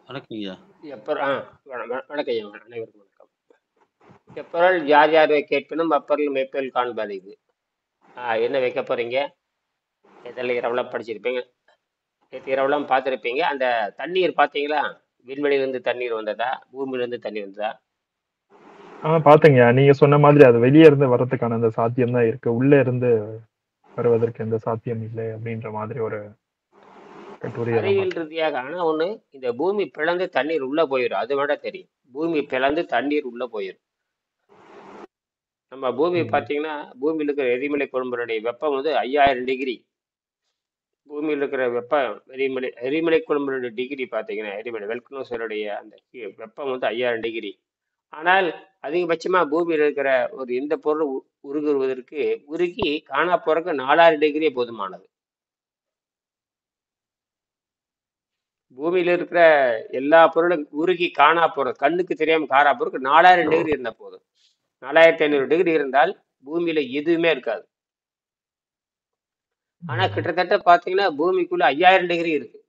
வணக்கங்கய்யா. எப்பர் ஆ வணக்கம் ஐயா, அனைவருக்கும் வணக்கம். எப்பொருள் யார் யார் கேட்பினும் அப்பொருள் மெய்ப்பொருள் காண்பது இது. என்ன வைக்க போறீங்க? இதெல்லாம் இரவலாம் படிச்சிருப்பீங்க, நேற்று இரவலாம் பார்த்துருப்பீங்க. அந்த தண்ணீர் பார்த்தீங்களா? விண்வெளியிலிருந்து தண்ணீர் வந்ததா, பூமியிலிருந்து தண்ணீர் வந்ததா? பாத்தேங்கய்யா. நீங்க சொன்ன மாதிரி அது வெளிய இருந்து வர்றதுக்கான அந்த சாத்தியம் தான் இருக்கு. உள்ள இருந்து வருவதற்கு எந்த சாத்தியம் இல்லை அப்படின்ற மாதிரி ஒரு கட்டுரையை தான் அறிவியல் பார்த்தேன். ரீதியாக ஆனா ஒண்ணு, இந்த பூமி பிளந்து தண்ணீர் உள்ள போயிடும். அது மட்டும் தெரியும். பூமி பிளந்து தண்ணீர் உள்ள போயிடும். நம்ம பூமி ம். பார்த்தீங்கன்னா, பூமியில் இருக்கிற எரிமலை குழம்புடைய வெப்பம் வந்து 5000 டிகிரி. பூமியில் இருக்கிற வெப்பம் எரிமலை குழம்புடைய டிகிரி பார்த்தீங்கன்னா, எரிமலை வெல்கனோஸருடைய அந்த வெப்பம் வந்து 5000 டிகிரி. ஆனால் அதிகபட்சமா பூமியில் இருக்கிற ஒரு எந்த பொருள் உருகுவதற்கு உருகி காணா போறதுக்கு 4000 டிகிரியே போதுமானது. பூமியில இருக்கிற எல்லா பொருளும் உருகி காணா போறது, கண்ணுக்கு தெரியாம காணா போறதுக்கு 4000 டிகிரி இருந்தா போதும். 4500 டிகிரி இருந்தால் பூமியில எதுவுமே இருக்காது. ஆனா ம். கிட்டத்தட்ட பாத்தீங்கன்னா பூமிக்குள்ள 5000 டிகிரி இருக்கு.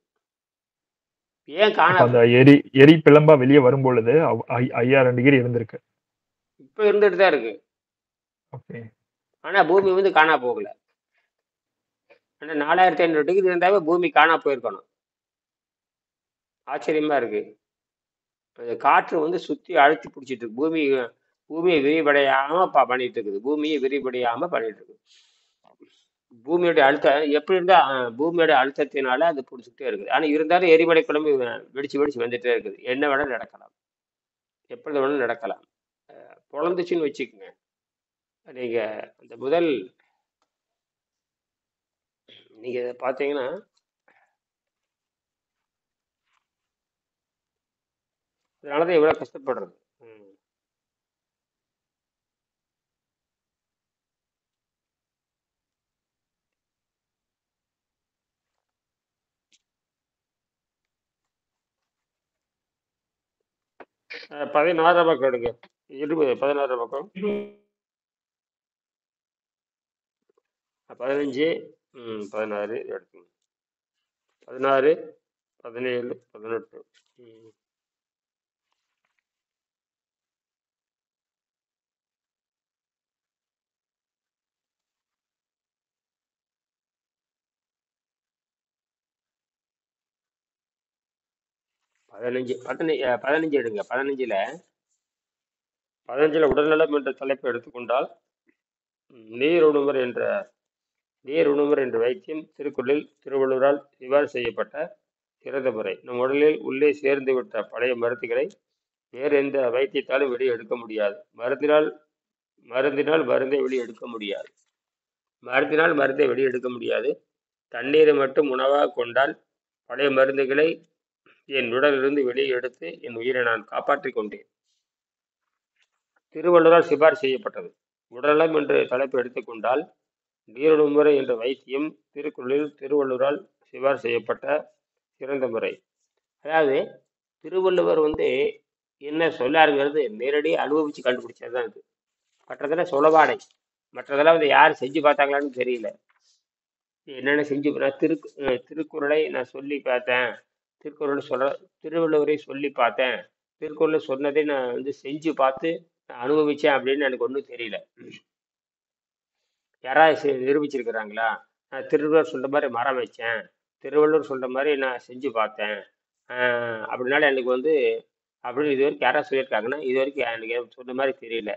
ஏன் அப்ப காணா அந்த எரி பிளம்பா வெளியே வரும் பொழுது 5000 டிகிரி இருந்திருக்கு. இப்ப இருந்துட்டு தான் இருக்கு. ஓகே. ஆனா பூமி வந்து காணா போகல. ஆனா 4500 டிகிரி இருந்தாவே பூமி காணா போயிருக்கணும். ஆச்சரியமா இருக்கு. அந்த காற்று வந்து சுத்தி அழுத்தி பிடிச்சிட்டு இருக்கு. பூமியை விரிவடையாம பண்ணிட்டு இருக்குது. பூமியை விரிவடையாம பண்ணிட்டு இருக்கு. பூமியோட அழுத்தம் எப்படி இருந்தா பூமியோட அழுத்தத்தினால அது பிடிச்சிக்கிட்டே இருக்குது. ஆனா இருந்தாலும் எரிமலை குழம்பு வெடிச்சு வெடிச்சு வந்துட்டே இருக்குது. என்ன வேணாலும் நடக்கலாம், எப்பொழுது வேணாலும் நடக்கலாம். பொழந்துச்சுன்னு வச்சுக்கோங்க. நீங்க அந்த முதல் நீங்க பாத்தீங்கன்னா அதனாலதான் இவ்வளவு கஷ்டப்படுறது. ம். 16 பக்கம் எடுங்க. 16 பக்கம். 15. 16 எடுத்து 16, 17, 18. 15 எடுங்க. 15ல உடல்நலம் என்ற தலைப்பை எடுத்துக்கொண்டால், நீருணுமர் என்ற நீருணுமர் என்ற வைத்தியம் திருக்குறளில் திருவள்ளுவரால் சிபாரிசு செய்யப்பட்ட சிறந்த முறை. நம் உடலில் உள்ளே சேர்ந்து விட்ட பழைய மருந்துகளை வேறு எந்த வைத்தியத்தாலும் வெளியே எடுக்க முடியாது. மருந்தினால் மருந்தை வெளியே எடுக்க முடியாது. தண்ணீரை மட்டும் உணவாக கொண்டால் பழைய மருந்துகளை என் உடலிலிருந்து வெளியே எடுத்து என் உயிரை நான் காப்பாற்றிக் கொண்டேன். திருவள்ளுவரால் சிபாரிசு செய்யப்பட்டது. உடல்நலம் என்று தலைப்பு எடுத்துக்கொண்டால் நீருணுமுறை என்ற வைத்தியம் திருக்குறளில் திருவள்ளுவரால் சிபாரிசு செய்யப்பட்ட சிறந்த முறை. அதாவது திருவள்ளுவர் வந்து என்ன சொல்லாருங்கிறது நேரடியாக அனுபவிச்சு கண்டுபிடிச்சதுதான் இது. மற்றதெல்லாம் சொலவாடை. மற்றதெல்லாம் வந்து யார் செஞ்சு பார்த்தாங்களான்னு தெரியல. என்னென்ன செஞ்சு நான் திருக்குறளை நான் சொல்லி பார்த்தேன், திருவள்ளுவரை சொல்லி பார்த்தேன், திருக்குறளை சொன்னதை நான் வந்து செஞ்சு பார்த்து நான் அனுபவிச்சேன் அப்படின்னு எனக்கு ஒன்றும் தெரியல. யாராவது நிரூபிச்சிருக்கிறாங்களா? நான் திருவள்ளுவர் சொல்ற மாதிரி மரம் வச்சேன், திருவள்ளுவர் சொல்ற மாதிரி நான் செஞ்சு பார்த்தேன், அப்படின்னால எனக்கு வந்து அப்படின்னு இது வரைக்கும் யாராவது சொல்லியிருக்காங்கன்னா இது வரைக்கும் எனக்கு சொன்ன மாதிரி தெரியல.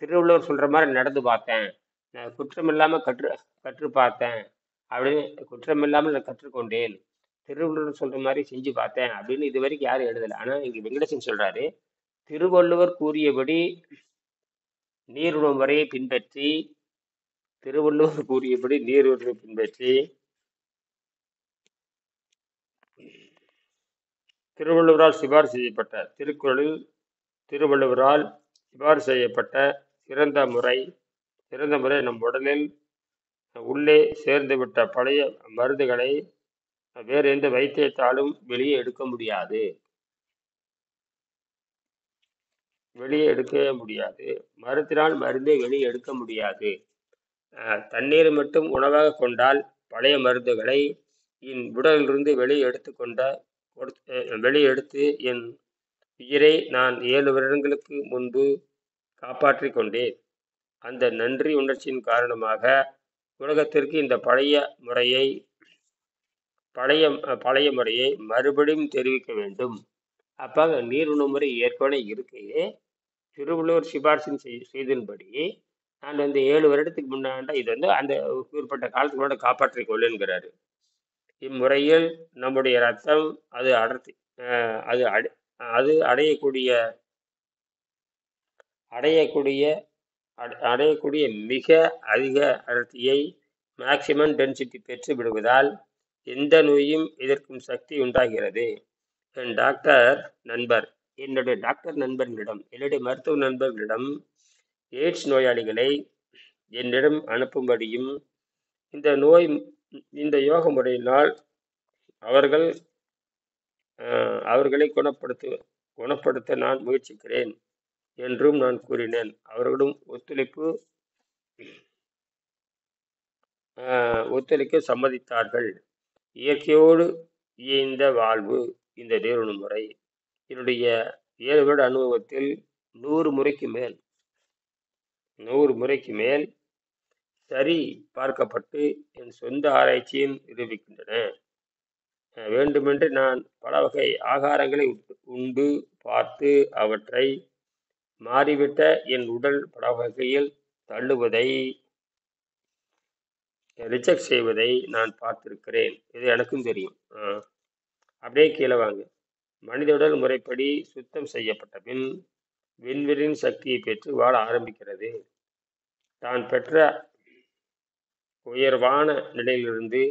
திருவள்ளுவர் சொல்ற மாதிரி நடந்து பார்த்தேன், நான் குற்றம் இல்லாம கற்று பார்த்தேன் அப்படின்னு, குற்றம் இல்லாமல் நான் கற்றுக்கொண்டேன், திருவள்ளுவர் சொல்ற மாதிரி செஞ்சு பார்த்தேன் அப்படின்னு இது வரைக்கும் யாரும் எழுதலை. ஆனா இங்க வெங்கடேசன் சொல்றாரு, திருவள்ளுவர் கூறியபடி நீருணவு முறையை பின்பற்றி திருவள்ளுவர் கூறியபடி நீருணவை பின்பற்றி திருவள்ளுவரால் சிபாரிசு செய்யப்பட்ட திருக்குறளில் திருவள்ளுவரால் சிபாரிசு செய்யப்பட்ட சிறந்த முறை நம் உடலில் உள்ளே சேர்ந்துவிட்ட பழைய மருந்துகளை வேறு எந்த வைத்தியத்தாலும் வெளியே எடுக்கவே முடியாது. மருந்தினால் மருந்தை வெளியே எடுக்க முடியாது. தண்ணீரை மட்டும் உணவாக கொண்டால் பழைய மருந்துகளை உடலிலிருந்து வெளியே வெளியெடுத்து என் உயிரை நான் 7 வருடங்களுக்கு முன்பு காப்பாற்றிக் கொண்டேன். அந்த நன்றி உணர்ச்சியின் காரணமாக உலகத்திற்கு இந்த பழைய முறையை மறுபடியும் தெரிவிக்க வேண்டும். அப்ப நீர் உண்ணும் முறை ஏற்கனவே இருக்கு. திருவள்ளுவர் சிபாரிசின் செய்தின்படி நான் 7 வருடத்துக்கு முன்னாண்ட இது அந்த குறிப்பிட்ட காலத்துக்கு முன்னாடி காப்பாற்றிக் கொள்ளுங்கிறாரு. இம்முறையில் நம்முடைய ரத்தம் அது அடர்த்தி அது அது அடையக்கூடிய மிக அதிக அடர்த்தியை மேக்சிமம் டென்சிட்டி பெற்று விடுவதால் எந்த நோயும் எதிர்க்கும் சக்தி உண்டாகிறது. என்னுடைய டாக்டர் நண்பர்களிடம், என்னுடைய மருத்துவ நண்பர்களிடம் எய்ட்ஸ் நோயாளிகளை என்னிடம் அனுப்பும்படியும் இந்த யோக முறையினால் அவர்களை குணப்படுத்த நான் முயற்சிக்கிறேன் என்றும் நான் கூறினேன். அவர்களும் ஒத்துழைக்க சம்மதித்தார்கள். இயற்கையோடு இயைந்த வாழ்வு இந்த நீருணு முறை என்னுடைய 7 வருட அனுபவத்தில் 100 முறைக்கு மேல் சரி பார்க்கப்பட்டு என் சொந்த ஆராய்ச்சியில் நிரூபிக்கின்றன. வேண்டுமென்று நான் பல வகை ஆகாரங்களை உண்டு பார்த்து அவற்றை மாறிவிட்ட என் உடல் பல வகையில் தள்ளுவதை, ரிஜெக்ட் செய்வதை நான் பார்த்திருக்கிறேன். இது எனக்கும் தெரியும். அப்படியே கீழே வாங்க. மனித உடல் முறைப்படி சுத்தம் செய்யப்பட்ட பின் விண்வெளியின் சக்தியை பெற்று வாழ ஆரம்பிக்கிறது. தான் பெற்ற உயர்வான நிலையிலிருந்து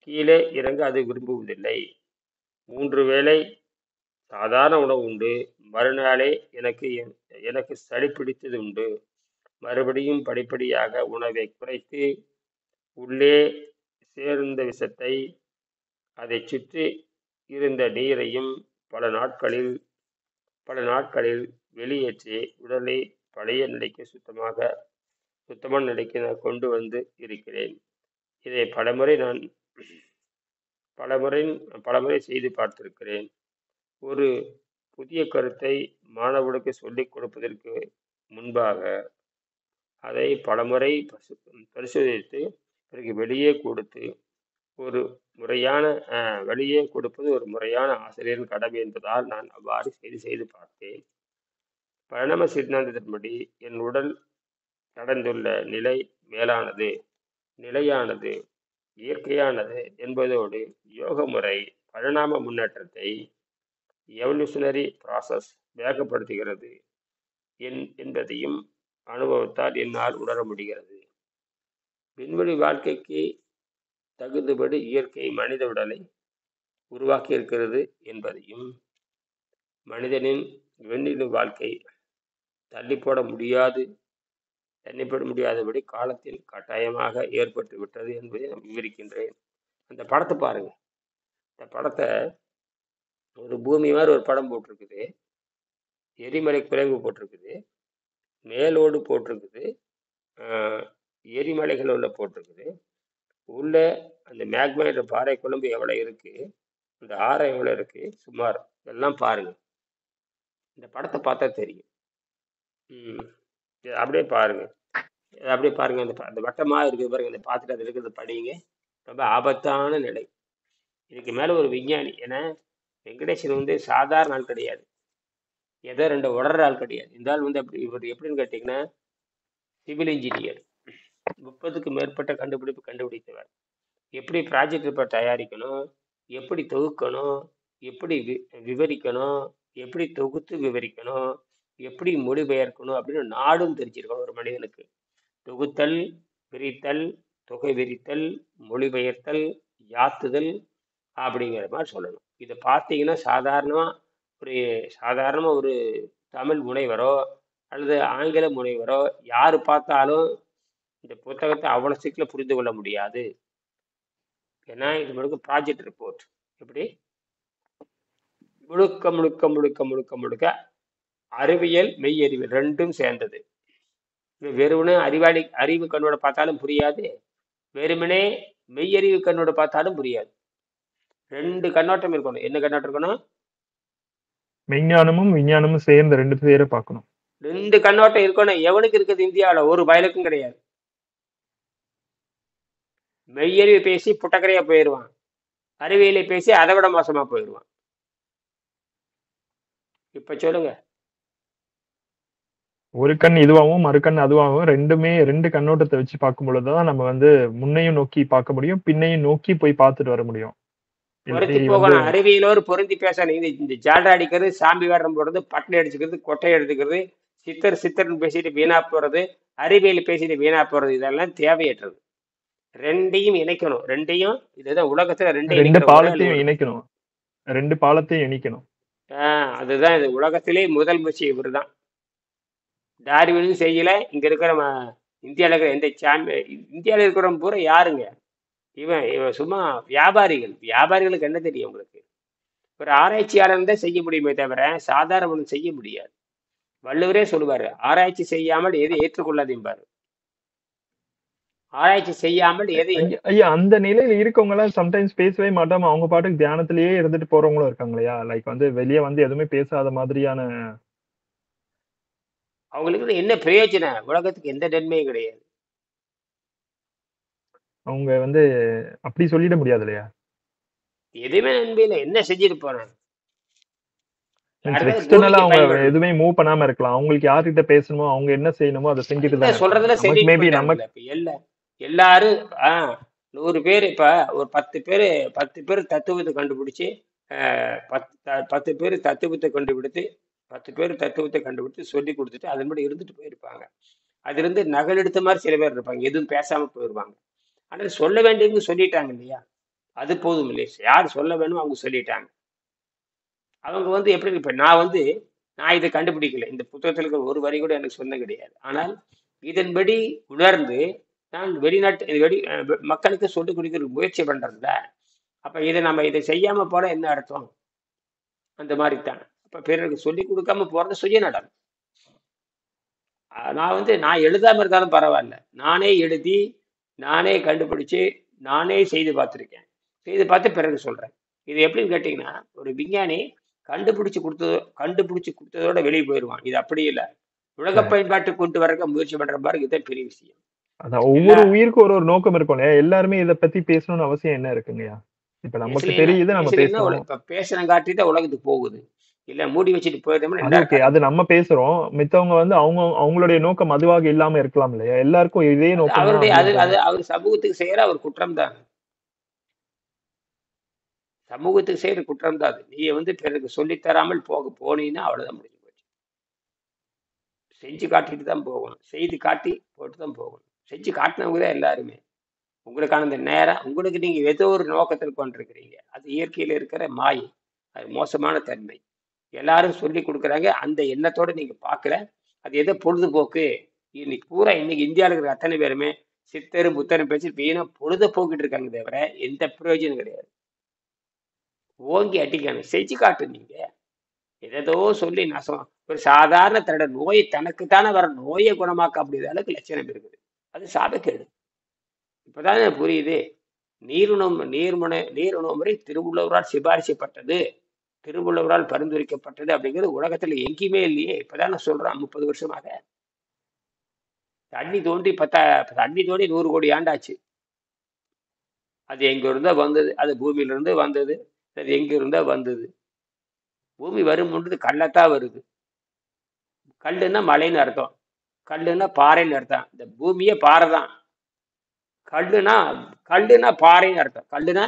கீழே இறங்க அது விரும்புவதில்லை. 3 வேளை சாதாரண உணவு உண்டு. மறுநாளே எனக்கு சளி பிடித்தது உண்டு. மறுபடியும் படிப்படியாக உணவை குறைத்து உள்ளே சேர்ந்த விஷத்தை, அதை சுற்றி இருந்த நீரையும் பல நாட்களில் வெளியேற்றி உடலை பழைய நிலைக்கு சுத்தமான நிலைக்கு நான் கொண்டு வந்து இருக்கிறேன். இதை பலமுறை செய்து பார்த்திருக்கிறேன். ஒரு புதிய கருத்தை மாணவர்களுக்கு சொல்லிக் கொடுப்பதற்கு முன்பாக அதை பலமுறை பரிசோதித்து பிறகு வெளியே கொடுப்பது ஒரு முறையான ஆசிரியரின் கடமை என்பதால் நான் அவ்வாறு செய்து பார்த்தேன். பரிணாம சித்தாந்தத்தின்படி என் உடல் கடந்துள்ள நிலை மேலானது, நிலையானது, இயற்கையானது என்பதோடு யோக முறை பரிணாம முன்னேற்றத்தை, எவல்யூஷனரி ப்ராசஸ் வேகப்படுத்துகிறது என்பதையும் அனுபவத்தால் என்னால் உணர முடிகிறது. விண்வெளி வாழ்க்கைக்கு தகுந்தபடி இயற்கை மனித உடலை உருவாக்கி இருக்கிறது என்பதையும், மனிதனின் விண்வெளி வாழ்க்கை தள்ளிப்போட முடியாதபடி காலத்தில் கட்டாயமாக ஏற்பட்டு விட்டது என்பதை நான் விவரிக்கின்றேன். அந்த படத்தை பாருங்க. இந்த படத்தை ஒரு பூமி மாதிரி ஒரு படம் போட்டிருக்குது. எரிமலை குறைவு போட்டிருக்குது, மேலோடு போட்டிருக்குது, எரிமலைகள் உள்ள போட்டிருக்குது. உள்ள அந்த மேக்மைன்ற பாறை குழம்பு எவ்வளோ இருக்கு, இந்த ஆரம் எவ்வளோ இருக்கு, சுமார் எல்லாம் பாருங்க. இந்த படத்தை பார்த்தா தெரியும். அப்படியே பாருங்க. அந்த வட்டமாக இருக்குது பாருங்க. அந்த பார்த்துட்டு அது இருக்கிறது படிங்க. ரொம்ப ஆபத்தான நிலை. இதுக்கு மேலே ஒரு விஞ்ஞானி, ஏன்னா வெங்கடேசன் சாதாரண ஆள் கிடையாது, ஏதோ 2 உடற ஆள் கிடையாது. இந்த ஆள் இவர் எப்படின்னு கேட்டிங்கன்னா சிவில் இன்ஜினியர். 30க்கும் மேற்பட்ட கண்டுபிடித்தவர். எப்படி ப்ராஜெக்ட் ரிப்போர்ட் தயாரிக்கணும், எப்படி தொகுக்கணும், எப்படி விவரிக்கணும், எப்படி தொகுத்து விவரிக்கணும், எப்படி மொழிபெயர்க்கணும் அப்படின்னு நாடும் தெரிஞ்சிருக்கணும் ஒரு மனிதனுக்கு. தொகுத்தல், விரித்தல், தொகை விரித்தல், மொழிபெயர்த்தல், யாத்துதல் அப்படிங்கிற மாதிரி சொல்லணும். இதை பார்த்தீங்கன்னா சாதாரணமாக ஒரு தமிழ் முனைவரோ அல்லது ஆங்கில முனைவரோ யார் பார்த்தாலும் இந்த புத்தகத்தை அவ்வளோ சீக்கிரம் புரிந்து கொள்ள முடியாது. ஏன்னா இது ப்ராஜெக்ட் ரிப்போர்ட். எப்படி முழுக்க அறிவியல் மெய்யறிவியல் ரெண்டும் சேர்ந்தது. வெறுமனே அறிவு கண்ணோட பார்த்தாலும் புரியாது, வெறுமனே மெய்யறிவு கண்ணோட பார்த்தாலும் புரியாது. 2 கண்ணோட்டம் இருக்கணும். என்ன கண்ணோட்டம் இருக்கணும்? மெய்ஞானமும் விஞ்ஞானமும் சேர்ந்த 2 பேரை பார்க்கணும். 2 கண்ணோட்டம் இருக்கணும். எவனுக்கு இருக்குது இந்தியாவுல? ஒரு பயலுக்கும் கிடையாது. மெய்யறிவு பேசி புட்டக்கரையா போயிடுவான், அறிவியலை பேசி அதை விட மோசமா போயிடுவான். இப்ப சொல்லுங்க. ஒரு கண் இதுவாகவும் மறு கண் அதுவாகவும் 2 கண்ணோட்டத்தை வச்சு பார்க்கும் பொழுதுதான் நம்ம வந்து முன்னையும் நோக்கி பார்க்க முடியும், பின்னையும் நோக்கி போய் பார்த்துட்டு வர முடியும். பொருத்தி இல்லாட்டி வந்து போகணும். அறிவியலோடு பொருந்தி பேசணும். இந்த ஜால்ரா அடிக்கிறது, சாம்பி வேடம் போடுறது, பட்டை அடிச்சுக்கிறது, கொட்டை எடுத்துக்கிறது, சித்தர்னு பேசிட்டு வீணா போறது, அறிவியல் பேசிட்டு வீணா போறது, இதெல்லாம் தேவையற்றது. 2ஐயும் இணைக்கணும். இதுதான் உலகத்துல 2 2 இணைக்கிற ஒரே பாலத்தையும் அலுவலகம். இணைக்கணும். 2 பாலத்தையும் இணைக்கணும். அதுதான் இது உலகத்திலே முதல் முயற்சி இவர் தான். டார்வினும் செய்யல. இங்க இருக்கிற இந்தியாவில் இருக்கிற எந்த இந்தியாவில் இருக்கிறவங்க பூரா யாருங்க? இவன் சும்மா வியாபாரிகளுக்கு என்ன தெரியும் உங்களுக்கு? ஒரு ஆராய்ச்சியாளர் தான் செய்ய முடியுமே தவிர சாதாரண செய்ய முடியாது. வள்ளுவரே சொல்லுவாரு, ஆராய்ச்சி செய்யாமல் எதை ஏற்றுக்கொள்ளாதீம்பாரு. ஆராய்ச்சி செய்யாமல் எதை ஐயா, அந்த நிலையில இருக்கவங்க எல்லாம் சம்டைம்ஸ் பேசவே மாட்டாம அவங்க பாட்டுக்கு தியானத்திலேயே இருந்துட்டு போறவங்களும் இருக்காங்க இல்லையா? லைக் வந்து வெளியே வந்து எதுவுமே பேசாத மாதிரியான. அவங்களுக்கு என்ன பிரயோஜனம்? உலகத்துக்கு எந்த நன்மையும் கிடையாது. அவங்க வந்து அப்படி சொல்லிட முடியாது இல்லையா? எதுவுமே நன்மை இல்லை. என்ன செஞ்சுட்டு போறேன்? எக்ஸ்டர்னலா அவங்க எதுவுமே மூவ் பண்ணாம இருக்கலாம். அவங்களுக்கு யார்கிட்ட பேசணுமோ, அவங்க என்ன செய்யணுமோ அதை செஞ்சுட்டு தான் சொல்றதுல நமக்கு மேபி நமக்கு எல்லாரும் 100 பேர், இப்ப ஒரு 10 பேர் தத்துவத்தை கண்டுபிடிச்சு 10 பேர் தத்துவத்தை கண்டுபிடித்து சொல்லி கொடுத்துட்டு அதன்படி இருந்துட்டு போயிருப்பாங்க. அதுல இருந்து நகல் எடுத்த மாதிரி சில பேர் இருப்பாங்க, எதுவும் பேசாம போயிருவாங்க. ஆனால் சொல்ல வேண்டியது சொல்லிட்டாங்க இல்லையா? அது போதும் இல்லையா? யார் சொல்ல வேணுமோ அவங்க சொல்லிட்டாங்க. அவங்க வந்து எப்படி, இப்ப நான் இதை கண்டுபிடிக்கல, இந்த புத்தகத்தில் இருக்கிற ஒரு வரி கூட எனக்கு சொன்ன கிடையாது. ஆனால் இதன்படி உணர்ந்து நான் மக்களுக்கு சொல்லிக் கொடுக்க முயற்சி பண்றதுல, அப்ப இதை செய்யாம போனா என்ன அர்த்தம்? அந்த மாதிரி தான். அப்ப பிறருக்கு சொல்லிக் கொடுக்காம போறது சுயநலம். நான் எழுதாம இருந்தாலும் பரவாயில்ல, நானே எழுதி, நானே கண்டுபிடிச்சு, நானே செய்து பார்த்துருக்கேன். செய்து பார்த்து பிறகு சொல்றேன். இது எப்படின்னு கேட்டீங்கன்னா, ஒரு விஞ்ஞானி கண்டுபிடிச்சு கொடுத்ததோட வெளியே போயிடுவான். இது அப்படி இல்லை. உலக பயன்பாட்டு கொண்டு வர முயற்சி பண்ற மாதிரி இதுதான் பெரிய விஷயம். அதான் ஒவ்வொரு உயிருக்கும் ஒரு நோக்கம் இருக்கும். எல்லாருமே இதை பத்தி பேசணும்னு அவசியம் என்ன இருக்குங்கய்யா? இப்ப நமக்கு தெரியுது, நம்ம பேசணும். இப்ப பேசணும் காட்டிதான் உலகத்துக்கு போகுது. இல்ல மூடி வச்சுட்டு போயிட்டோம்னா அது நம்ம பேசுறோம். மித்தவங்க வந்து அவங்களுடைய நோக்கம் அதுவாக இல்லாம இருக்கலாம் இல்லையா? எல்லாருக்கும் இதே நோக்கம். அவர் சமூகத்துக்கு செய்யற அவர் குற்றம் தான். சமூகத்துக்கு செய்யற குற்றம் தான் அது. நீ பிறருக்கு சொல்லித்தராமல் போனீங்கன்னா அவ்வளவுதான், முடிஞ்சு போச்சு. செஞ்சு காட்டிட்டு தான் போகணும். செய்து காட்டி போட்டு தான் போகணும். செஞ்சு காட்டினவங்க தான் எல்லாருமே. உங்களுக்கான இந்த நேரம், உங்களுக்கு நீங்க ஏதோ ஒரு நோக்கத்தில் கொண்டிருக்கிறீங்க. அது இயற்கையில இருக்கிற மாயை, அது மோசமான தன்மை. எல்லாரும் சொல்லி கொடுக்குறாங்க, அந்த எண்ணத்தோட நீங்க பாக்குற அது எதோ பொழுதுபோக்கு. இன்னைக்கு இந்தியாவில் இருக்கிற அத்தனை பேருமே சித்தரும் புத்தரும் பேசி வீணா பொழுதுபோக்கிட்டு இருக்காங்க தவிர எந்த பிரயோஜனம் கிடையாது. ஓங்கி அடிக்கணும், செஞ்சு காட்டு. நீங்க ஏதோ சொல்லி நசம். ஒரு சாதாரண தன்னோட நோயை தனக்குத்தானே வர நோயை குணமாக்க அப்படிங்கிற அளவுக்கு லட்சணம் இருக்குது. அது சாபக்கேடு. இப்பதானே புரியுது. நீருணவு முறை திருவள்ளுவரால் சிபாரிசப்பட்டது, திருவள்ளுவரால் பரிந்துரைக்கப்பட்டது அப்படிங்கிறது உலகத்துல எங்கேயுமே இல்லையே. இப்பதானே சொல்றான். 30 வருஷமாக தண்ணி தோண்டி 100 கோடி ஆண்டாச்சு. அது எங்க இருந்தா வந்தது? அது பூமியில இருந்து வந்தது. அது எங்க இருந்தா வந்தது? பூமி வரும்பொழுது கல்லத்தான் வருது. கல்லுன்னா மலைன்னு அர்த்தம், கல்லுன்னா பாறைன்னு அர்த்தம். இந்த பூமியே பாறை தான். கல்லுனா பாறைன்னு அர்த்தம். கல்லுனா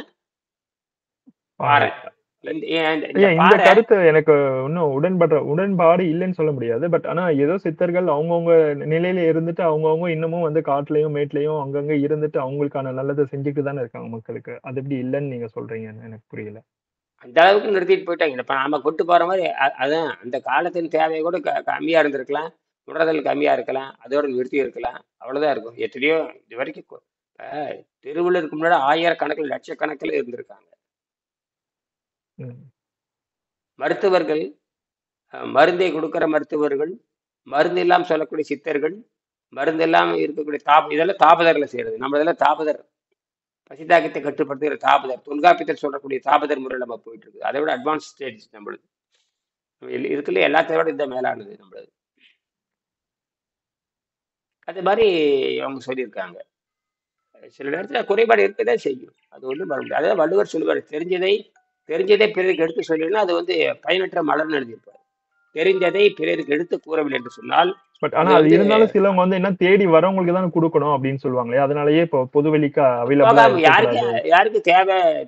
பாறை. இந்த கருத்து எனக்கு இன்னும் உடன்பாடு இல்லைன்னு சொல்ல முடியாது. பட் ஆனா ஏதோ சித்தர்கள் அவங்கவுங்க நிலையில இருந்துட்டு அவங்கவுங்க இன்னமும் வந்து காட்டுலயும் மேட்லயும் அங்கங்க இருந்துட்டு அவங்களுக்கான நல்லதை செஞ்சுட்டு தானே இருக்காங்க மக்களுக்கு. அது எப்படி இல்லைன்னு நீங்க சொல்றீங்கன்னு எனக்கு புரியல. அந்த அளவுக்கு நிறுத்திட்டு போயிட்டாங்க. இப்ப நாம கொண்டு போற மாதிரி அதான் அந்த காலத்தின் தேவை கூட கம்மியா இருந்திருக்கலாம், உணர்தல் கம்மியா இருக்கலாம், அதோட நிறுத்தி இருக்கலாம். அவ்வளவுதான் இருக்கும். எத்தனையோ இது வரைக்கும் திருவள்ளுவருக்கு முன்னாடி ஆயிரக்கணக்கில் லட்சக்கணக்கில் இருந்திருக்காங்க. மருத்துவர்கள், மருந்தை கொடுக்கிற மருத்துவர்கள், மருந்து இல்லாம சொல்லக்கூடிய சித்தர்கள், மருந்து இல்லாம இருக்கக்கூடிய இதெல்லாம் தாபதர்ல செய்யறது. நம்ம இதெல்லாம் தாபதர். பசி தாகத்தை கட்டுப்படுத்துகிற தாபதர், தொல்காப்பியத்தில் சொல்லக்கூடிய தாபதர் முறையில் நம்ம போயிட்டு இருக்கு. அதை விட அட்வான்ஸ் ஸ்டேஜ் நம்மளுது. இருக்குல்ல எல்லாத்தையும் விட இந்த மேலானது நம்மளது. அது மாதிரி அவங்க சொல்லியிருக்காங்க. சில நேரத்தில் குறைபாடு இருக்கதான் செய்யும். அது ஒன்றும் பண்ண முடியாது. அதாவது வள்ளுவர் சொல்லுவார், தெரிஞ்சதை பிறருக்கு எடுத்து சொல்லினா அது வந்து பயனற்ற மலர்னு எழுதியிருப்பார். தெரிந்ததை பிறருக்கு எடுத்து கூறவில்லை என்று சொன்னால் பட் அது ஆனா அது வந்து இருந்தாலும் சிலவங்க வந்து என்ன தேடி வரவங்களுக்கு தான் கொடுக்கணும் அப்படின்னு சொல்லுவாங்களே, அதனாலயே இப்போ பொதுவெளிக்கு அவைலபிளா போகாம யாருக்கு இருக்கக்கூடாது. யாருக்கு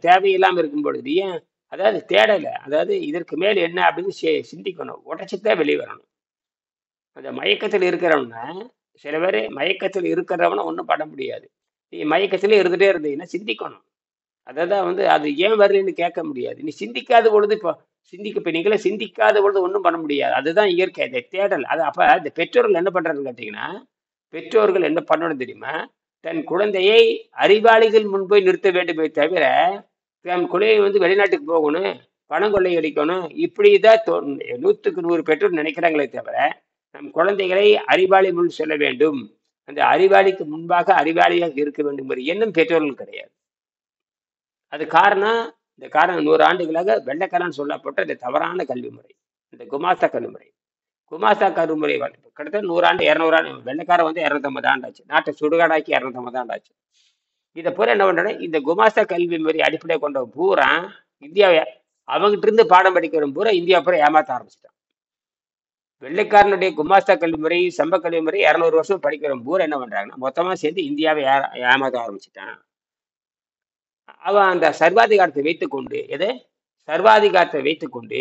தேவையில்லாம இருக்கும் பொழுது ஏன், அதாவது தேடல, அதாவது இதற்கு மேல் என்ன அப்படின்னு சிந்திக்கணும், உடச்சித்தான் வெளியே வரணும். அந்த மயக்கத்தில் இருக்கிறவன, சில பேர் மயக்கத்தில் இருக்கிறவன ஒன்றும் பண்ண முடியாது. நீ மயக்கத்திலே இருந்துட்டே இருந்தீங்கன்னா சிந்திக்கணும். அததான் வந்து அது ஏன் வருதுன்னு கேட்க முடியாது. நீ சிந்திக்காத பொழுது இப்ப நீங்களே சிந்திக்காத பொழுது ஒன்றும் பண்ண முடியாது. அதுதான் இயற்கை, அதை தேடல். அது அப்ப இந்த பெற்றோர்கள் என்ன பண்றதுன்னு கேட்டீங்கன்னா, பெற்றோர்கள் என்ன பண்ணணும் தெரியுமா? தன் குழந்தையை அறிவாளிகள் முன் போய் நிறுத்த வேண்டுமே தவிர, தன் குழந்தையை வந்து வெளிநாட்டுக்கு போகணும், பணம் கொள்ளை அடிக்கணும், இப்படிதான் 100க்கு 100 பெற்றோர் நினைக்கிறாங்களே தவிர, நம் குழந்தைகளை அறிவாளி முன் செல்ல வேண்டும், அந்த அறிவாளிக்கு முன்பாக அறிவாளியாக இருக்க வேண்டும் என்ற எண்ணம் பெற்றோர்கள் கிடையாது. அது காரணம், இந்த காரணம் 100 ஆண்டுகளாக வெள்ளைக்காரன் சொல்லப்பட்ட இந்த தவறான கல்வி முறை, இந்த குமாஸ்தா கல்வி முறை. குமாஸ்தா கல்வி முறை கிட்டத்தட்ட 100 ஆண்டு 200 ஆண்டு, வெள்ளைக்காரன் வந்து 250 ஆண்டு ஆச்சு, நாட்டை சுடுகாடாக்கி 250 ஆண்டு ஆச்சு. இதை பூரா என்ன பண்றாங்க, இந்த குமாஸ்தா கல்வி முறை அடிப்படையை கொண்ட பூரா இந்தியாவை அவங்ககிட்ட இருந்து பாடம் படிக்கிறவன் பூரா இந்தியா பூரா ஏமாத்த ஆரம்பிச்சிட்டான். வெள்ளைக்காரனுடைய குமாஸ்தா கல்வி முறை, சம்ப கல்வி முறை 200 வருஷம் படிக்கிறவன் பூரா என்ன பண்றாங்கன்னா மொத்தமா சேர்ந்து இந்தியாவை ஏமாத்த ஆரம்பிச்சிட்டான். அவன் அந்த சர்வாதிகாரத்தை வைத்துக்கொண்டு சர்வாதிகாரத்தை வைத்துக்கொண்டு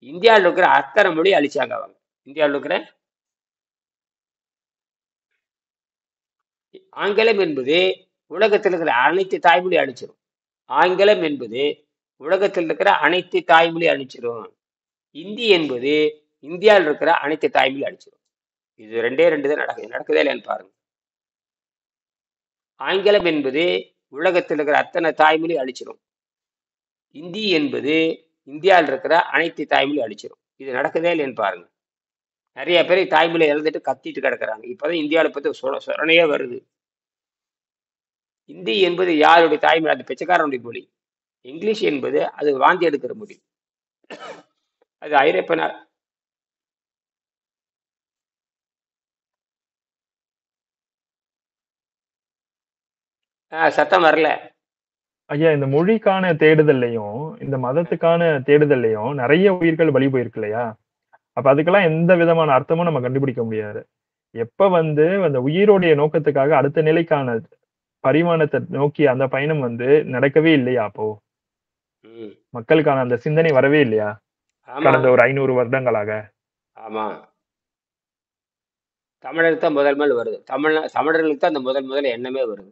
இந்தியாவில் இருக்கிற அத்தனை மொழி அழிச்சாங்க. அவங்க இந்தியாவில் இருக்கிற ஆங்கிலம் என்பது உலகத்தில் இருக்கிற அனைத்து தாய்மொழி அழிச்சிடும். ஆங்கிலம் என்பது உலகத்தில் இருக்கிற அனைத்து தாய்மொழி அழிச்சிடும். இந்தி என்பது இந்தியாவில் இருக்கிற அனைத்து தாய்மொழி அழிச்சிடும். இது ரெண்டே தான் நடக்குதே இல்லைன்னு பாருங்க. ஆங்கிலம் என்பது உலகத்தில் இருக்கிற அத்தனை தாய்மொழி அழிச்சிடும். இந்தி என்பது இந்தியாவில் இருக்கிற அனைத்து தாய்மொழி அழிச்சிடும். இது நடக்குதே இல்லைன்னு பாருங்க. நிறைய பேர் தாய்மொழி இழந்துட்டு கத்திட்டு கிடக்குறாங்க. இப்பதான் இந்தியாவில் பத்தி சொரணையே வருது. இந்தி என்பது யாருடைய தாய்மொழி? அது பிச்சைக்காரனுடைய மொழி. இங்கிலீஷ் என்பது அது வாந்தி எடுக்கிற மொழி. அது ஐரோப்பிய சத்தம் வரல ஐயா. இந்த மொழிக்கான தேடுதல்லையும் இந்த மதத்துக்கான தேடுதல்லையும் நிறைய உயிர்கள் பலி போயிருக்கு இல்லையா? அப்ப அதுக்கெல்லாம் எந்த விதமான அர்த்தமும் நம்ம கண்டுபிடிக்க முடியாது. எப்ப வந்து அந்த உயிரோடைய நோக்கத்துக்காக அடுத்த நிலைக்கான பரிமாணத்தை நோக்கி அந்த பயணம் வந்து நடக்கவே இல்லையா? அப்போ மக்களுக்கான அந்த சிந்தனை வரவே இல்லையா கடந்த ஒரு 500 வருடங்களாக? ஆமா, தமிழருக்கு தான் முதல் வருது. தமிழர்களுக்கு தான் அந்த முதல்ல எண்ணமே வருது.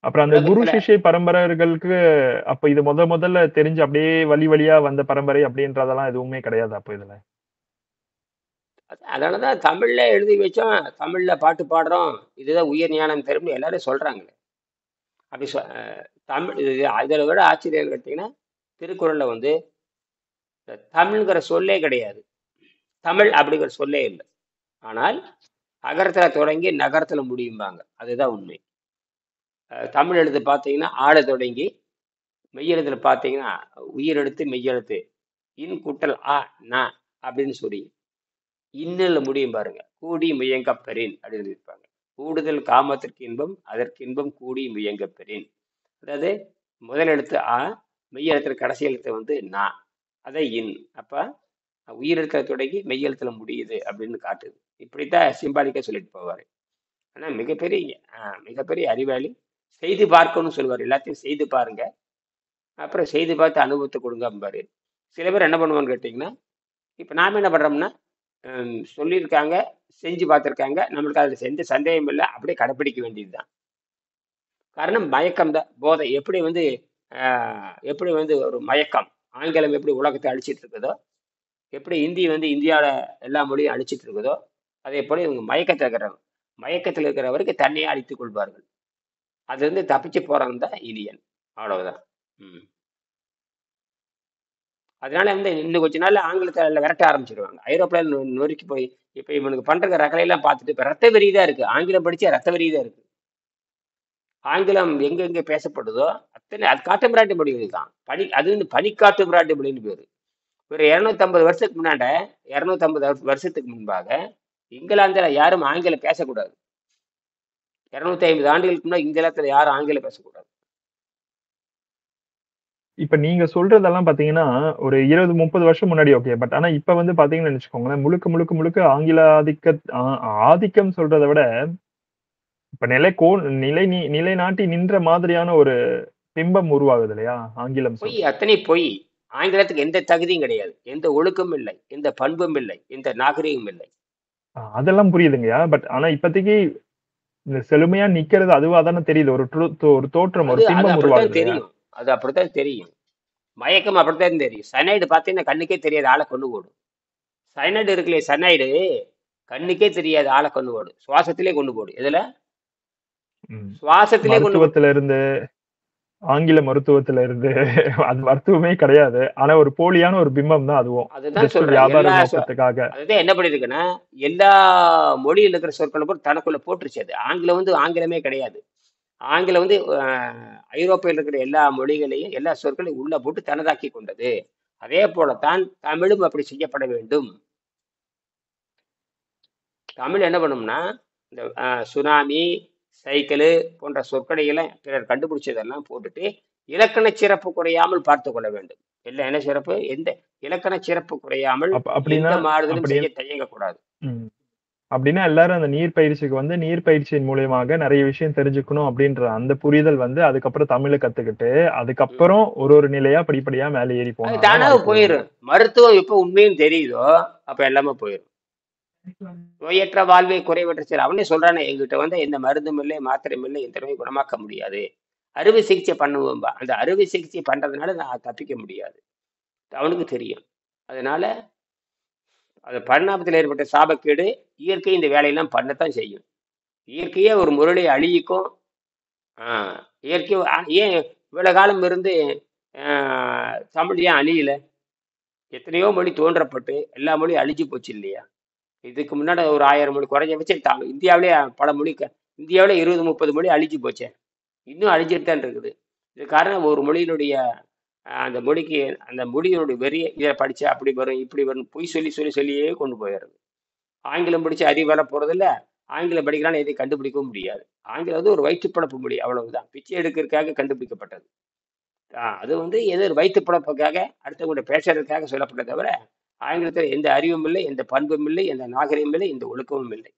அப்புறம் அந்த குரு சிஷ்ய பரம்பரைகளுக்கு அப்ப இது முதல்ல தெரிஞ்சு அப்படியே வழியா வந்த பரம்பரை அப்படின்றதெல்லாம் எதுவுமே கிடையாது அப்ப இதுல. அதனாலதான் தமிழ்ல எழுதி வச்சோம், தமிழ்ல பாட்டு பாடுறோம், இதுதான் உயர் ஞானம் தரும் எல்லாரும் சொல்றாங்களே. அப்படி தமிழ் இதில் விட ஆச்சரியம் கேட்டீங்கன்னா, திருக்குறள்ல வந்து தமிழ்ங்கிற சொல்லே கிடையாது. தமிழ் அப்படிங்கிற சொல்லே இல்லை. ஆனால் அகரத்துல தொடங்கி நகரத்துல முடியும்பாங்க. அதுதான் உண்மை. தமிழ் எழுத்து பார்த்தீங்கன்னா ஆள தொடங்கி மெய்யெழுத்துல பார்த்தீங்கன்னா உயிரெழுத்து மெய்யெழுத்து இன் கூட்டல் ஆ நா அப்படின்னு சொல்லி இன்னில் முடியும் பாருங்க. கூடி முயங்க பெறின் அப்படின்னு இருப்பாங்க. கூடுதல் காமத்திற்கு இன்பம் அதற்கு இன்பம் கூடி முயங்க பெறின். அதாவது முதல் எழுத்து ஆ, மெய்யெழுத்துல கடைசி எழுத்து வந்து நா, அதை இன். அப்ப உயிரெழுத்துல தொடங்கி மெய்யெழுத்துல முடியுது அப்படின்னு காட்டுது. இப்படித்தான் சிம்பாலிக்கா சொல்லிட்டு போவாரு. ஆனா மிகப்பெரிய அறிவாளி. செய்து பார்க்கணும்னு சொல்லுவார். எல்லாத்தையும் செய்து பாருங்க, அப்புறம் செய்து பார்த்து அனுபவத்தை கொடுங்க பாரு. சில பேர் என்ன பண்ணுவான்னு கேட்டிங்கன்னா, இப்போ நாம் என்ன பண்ணுறோம்னா, சொல்லியிருக்காங்க, செஞ்சு பார்த்துருக்காங்க, நம்மளுக்கு அதில் எந்த சந்தேகம் இல்லை, அப்படியே கடைப்பிடிக்க வேண்டியது தான். காரணம் மயக்கம் தான், போதை. எப்படி வந்து ஒரு மயக்கம், ஆங்கிலம் எப்படி உலகத்தை அழிச்சிட்டு இருக்குதோ, எப்படி இந்தி வந்து இந்தியாவில் எல்லா மொழியும் அழிச்சிட்டு இருக்குதோ, அதே போல இவங்க மயக்கத்தில் இருக்கிறவருக்கு தன்னையே அழித்துக் கொள்வார்கள். அது வந்து தப்பிச்சு போறவன் தான் இலியன். அவ்வளவுதான். அதனால வந்து இன்னும் கொஞ்ச நாள் ஆங்கிலத்தில் விரட்ட ஆரம்பிச்சிருவாங்க. ஐரோப்பில நொறுக்கி போய் இப்ப இவனுக்கு பண்ற ரகலையெல்லாம் பார்த்துட்டு இப்ப ரத்த வெறிதான் இருக்கு. ஆங்கிலம் படிச்சா ரத்த வெறிதான் இருக்கு. ஆங்கிலம் எங்கெங்க பேசப்படுதோ அத்தனை அது காட்டுமிராண்டி மொழிகள் தான். அது வந்து பனிக்காட்டு மிராண்டி மொழின்னு பேரு. ஒரு 250 வருஷத்துக்கு முன்னாண்ட 250 வருஷத்துக்கு முன்பாக இங்கிலாந்துல யாரும் ஆங்கிலம் பேசக்கூடாது. 250 ஆண்டுகளுக்கு முன்னாடி இங்கிலாந்துல யாரும் ஆங்கிலம் பேசக்கூடாது. இப்ப நீங்க சொல்றதெல்லாம் பாத்தீங்கன்னா ஒரு 20-30 வருஷம் முன்னாடி ஓகே. பட் ஆனா இப்ப வந்து பாத்தீங்கன்னு வச்சுக்கோங்களேன், முழுக்க முழுக்க முழுக்க ஆங்கில ஆதிக்கம் சொல்றத விட இப்ப நிலைநாட்டி நின்ற மாதிரியான ஒரு பிம்பம் உருவாகுது இல்லையா? ஆங்கிலம் பொய், சொல்றது. அத்தனை பொய். ஆங்கிலத்துக்கு எந்த தகுதியும் கிடையாது, எந்த ஒழுக்கமும் இல்லை, எந்த பண்பும் இல்லை, எந்த நாகரிகமும் இல்லை. அதெல்லாம் புரியுதுங்கய்யா. பட் ஆனா இப்போதைக்கு இந்த செழுமையா நிக்கிறது அதுவா தானே தெரியுது. ஒரு தோற்றம், ஒரு அது பிம்பம் அப்படித்தான் உருவாகுது இல்லையா? தெரியும். அது அப்படித்தான் தெரியும். மயக்கம் அப்படித்தான் தெரியும். சைனைடு பார்த்தீங்கன்னா கண்ணுக்கே தெரியாது, ஆளை கொண்டு போடும். சைனைடு இருக்குல்லையே, சைனைடு கண்ணுக்கே தெரியாது, ஆளை கொண்டு போடும். சுவாசத்திலே கொண்டு போடும். எதுல? சுவாசத்திலே கொண்டு போடும். மருத்துவத்துல இருந்து, ஆங்கில மருத்துவத்துல இருந்து அது மருத்துவமே கிடையாது. ஆனா ஒரு போலியான ஒரு பிம்பம் தான் அதுவும். அதுதான் சொல்றேன். வியாபார நோக்கத்துக்காக. அதுதான் என்ன பண்ணிருக்குன்னா, எல்லா மொழியில் இருக்கிற சொற்களை போட்டு தனக்குள்ள போட்டுருச்சு. அது ஆங்கிலம் வந்து ஆங்கிலமே கிடையாது. ஆங்கிலம் வந்து ஐரோப்பியில் இருக்கிற எல்லா மொழிகளையும், எல்லா சொற்களையும் உள்ள போட்டு தனதாக்கி கொண்டது. அதே போலத்தான் தமிழும் அப்படி செய்யப்பட வேண்டும். தமிழ் என்ன பண்ணும்னா, இந்த சுனாமி, சைக்கிளு போன்ற சொற்களைகளை பிறர் கண்டுபிடிச்சதெல்லாம் போட்டுட்டு இலக்கண சிறப்பு குறையாமல் பார்த்து கொள்ள வேண்டும். இல்லை என்ன சிறப்பு, எந்த இலக்கண சிறப்பு குறையாமல் எந்த மாறுதலும் செய்ய தயங்கக்கூடாது. அப்படின்னா எல்லாரும் அந்த நீர் பயிற்சிக்கு வந்து நீர் பயிற்சியின் மூலியமாக நிறைய விஷயம் தெரிஞ்சுக்கணும் அப்படின்ற அந்த புரிதல் வந்து அதுக்கப்புறம் தமிழை கத்துக்கிட்டு அதுக்கப்புறம் ஒரு நிலையா படிப்படியா மேலே ஏறி போகும். தானாக போயிடும். மருத்துவம் எப்ப உண்மையும் தெரியுதோ அப்ப எல்லாமே போயிடும். நோயற்ற வாழ்வை குறைவற்ற செயல். அவனே சொல்றானே, எங்கிட்ட வந்து எந்த மருந்தும் இல்லை, மாத்திரையும் இல்லை, எந்த நோயை குணமாக்க முடியாது, அறுவை சிகிச்சை பண்ணுவோம்பா. அந்த அறுவை சிகிச்சை பண்றதுனால நான் தப்பிக்க முடியாது, அவனுக்கு தெரியும். அதனால அது பரிணாமத்தில் ஏற்பட்ட சாபக்கேடு. இயற்கை இந்த வேலையெல்லாம் பண்ணத்தான் செய்யும். இயற்கையே ஒரு முரளை அழிக்கும். இயற்கை ஏன் இவ்வளவு காலம் இருந்து தமிழ் ஏன் அழியல? எத்தனையோ மொழி தோன்றப்பட்டு எல்லா மொழியும் அழிஞ்சு போச்சு இல்லையா? இதுக்கு முன்னாடி ஒரு 1000 மொழி குறைஞ்ச வச்சு இந்தியாவிலே பல மொழி, இந்தியாவிலே 20-30 மொழி அழிஞ்சு போச்சு. இன்னும் அழிஞ்சிட்டு தான் இருக்குது. இது காரணம் ஒரு மொழியினுடைய அந்த மொழிக்கு, அந்த மொழியினுடைய வெறிய, இதை படிச்சா அப்படி வரும் இப்படி வரும் பொய் சொல்லி சொல்லி சொல்லியே கொண்டு போயிடுறது. ஆங்கிலம் படிச்சு அறிவு வர போறது இல்லை. ஆங்கிலம் படிக்கிறான்னு எதையும் கண்டுபிடிக்கவும் முடியாது. ஆங்கிலம் வந்து ஒரு வயிற்றுப்பழப்பு மொழி, அவ்வளவுதான். பிச்சை எடுக்கிறதுக்காக கண்டுபிடிக்கப்பட்டது. அது வந்து எது வயிற்றுப்பழப்புக்காக அடுத்தவங்க பேசுறதுக்காக சொல்லப்பட்ட தவிர ஆங்கிலத்தில் எந்த அறிவும் இல்லை, எந்த பண்பும் இல்லை, எந்த நாகரிகமும் இல்லை, எந்த ஒழுக்கமும் இல்லை.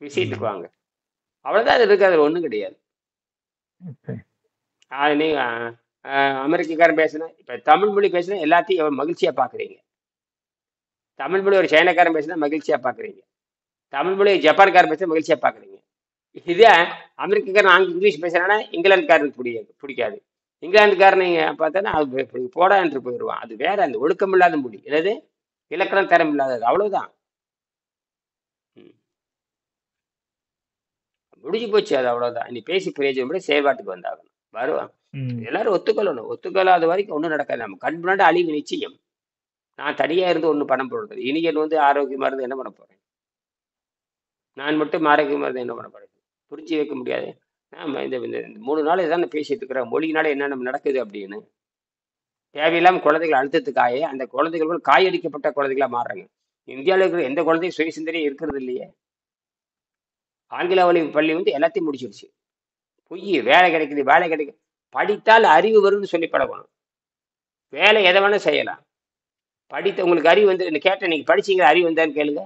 விஷயத்துக்கு வாங்க. அவ்வளவுதான் அது இருக்கு. அதுல ஒண்ணும் கிடையாது. நீங்க அமெரிக்காரன் பேசுனா, இப்ப தமிழ் மொழி பேசுனா எல்லாத்தையும் மகிழ்ச்சியா பாக்குறீங்க. தமிழ் மொழி ஒரு சைனாக்காரன் பேசுனா மகிழ்ச்சியா பாக்குறீங்க. தமிழ் மொழி ஜப்பான்காரன் பேசுனா மகிழ்ச்சியா பாக்குறீங்க. இதே அமெரிக்காரன் இங்கிலீஷ் பேசுறானா இங்கிலாந்துக்காரனுக்கு பிடிக்காது. இங்கிலாந்துக்காரன் நீங்க பார்த்தோன்னா அது போடா என்று போயிடுவான். அது வேற, அந்த ஒழுக்கம் இல்லாத மொழி. என்னது? இலக்கணம் தரம் இல்லாதது, அவ்வளவுதான். முடிஞ்சு போச்சு, அது அவ்வளவுதான். நீ பேசி பிரயோஜனம் செயல்பாட்டுக்கு வந்தாகணும், வருவான். எல்லாரும் ஒத்துக்கொள்ளணும். ஒத்துக்கொள்ளாத வரைக்கும் ஒன்றும் நடக்காது. நம்ம கண் முன்னாடி அழிவு நிச்சயம். நான் தனியா இருந்து ஒன்றும் பண்ண போறது. இனியன் வந்து ஆரோக்கியமா இருந்து என்ன பண்ண போறேன்? நான் மட்டும் ஆரோக்கியமா இருந்து என்ன பண்ண போறேன்? புரிஞ்சு வைக்க முடியாது. இந்த 3 நாள் இதான் பேசிட்டு இருக்கிறேன், மொழியினால என்ன நடக்குது அப்படின்னு. தேவையில்லாம குழந்தைகள் அழுத்தத்துக்காயே அந்த குழந்தைகள் காயடிக்கப்பட்ட குழந்தைகளா மாறுறாங்க. இந்தியாவில் இருக்கிற எந்த குழந்தையும் சுய சிந்தனையும் இருக்கிறது இல்லையே. ஆங்கில வழி பள்ளி வந்து எல்லாத்தையும் முடிச்சிருச்சு. பொய், வேலை கிடைக்குது, வேலை கிடைக்குது. படித்தால் அறிவு வரும்னு சொல்லி பழகணும். வேலை எதை வேணா செய்யலாம். படித்த உங்களுக்கு அறிவு வந்து கேட்ட, நீங்க படிச்சீங்க அறிவு வந்தான்னு கேளுங்க.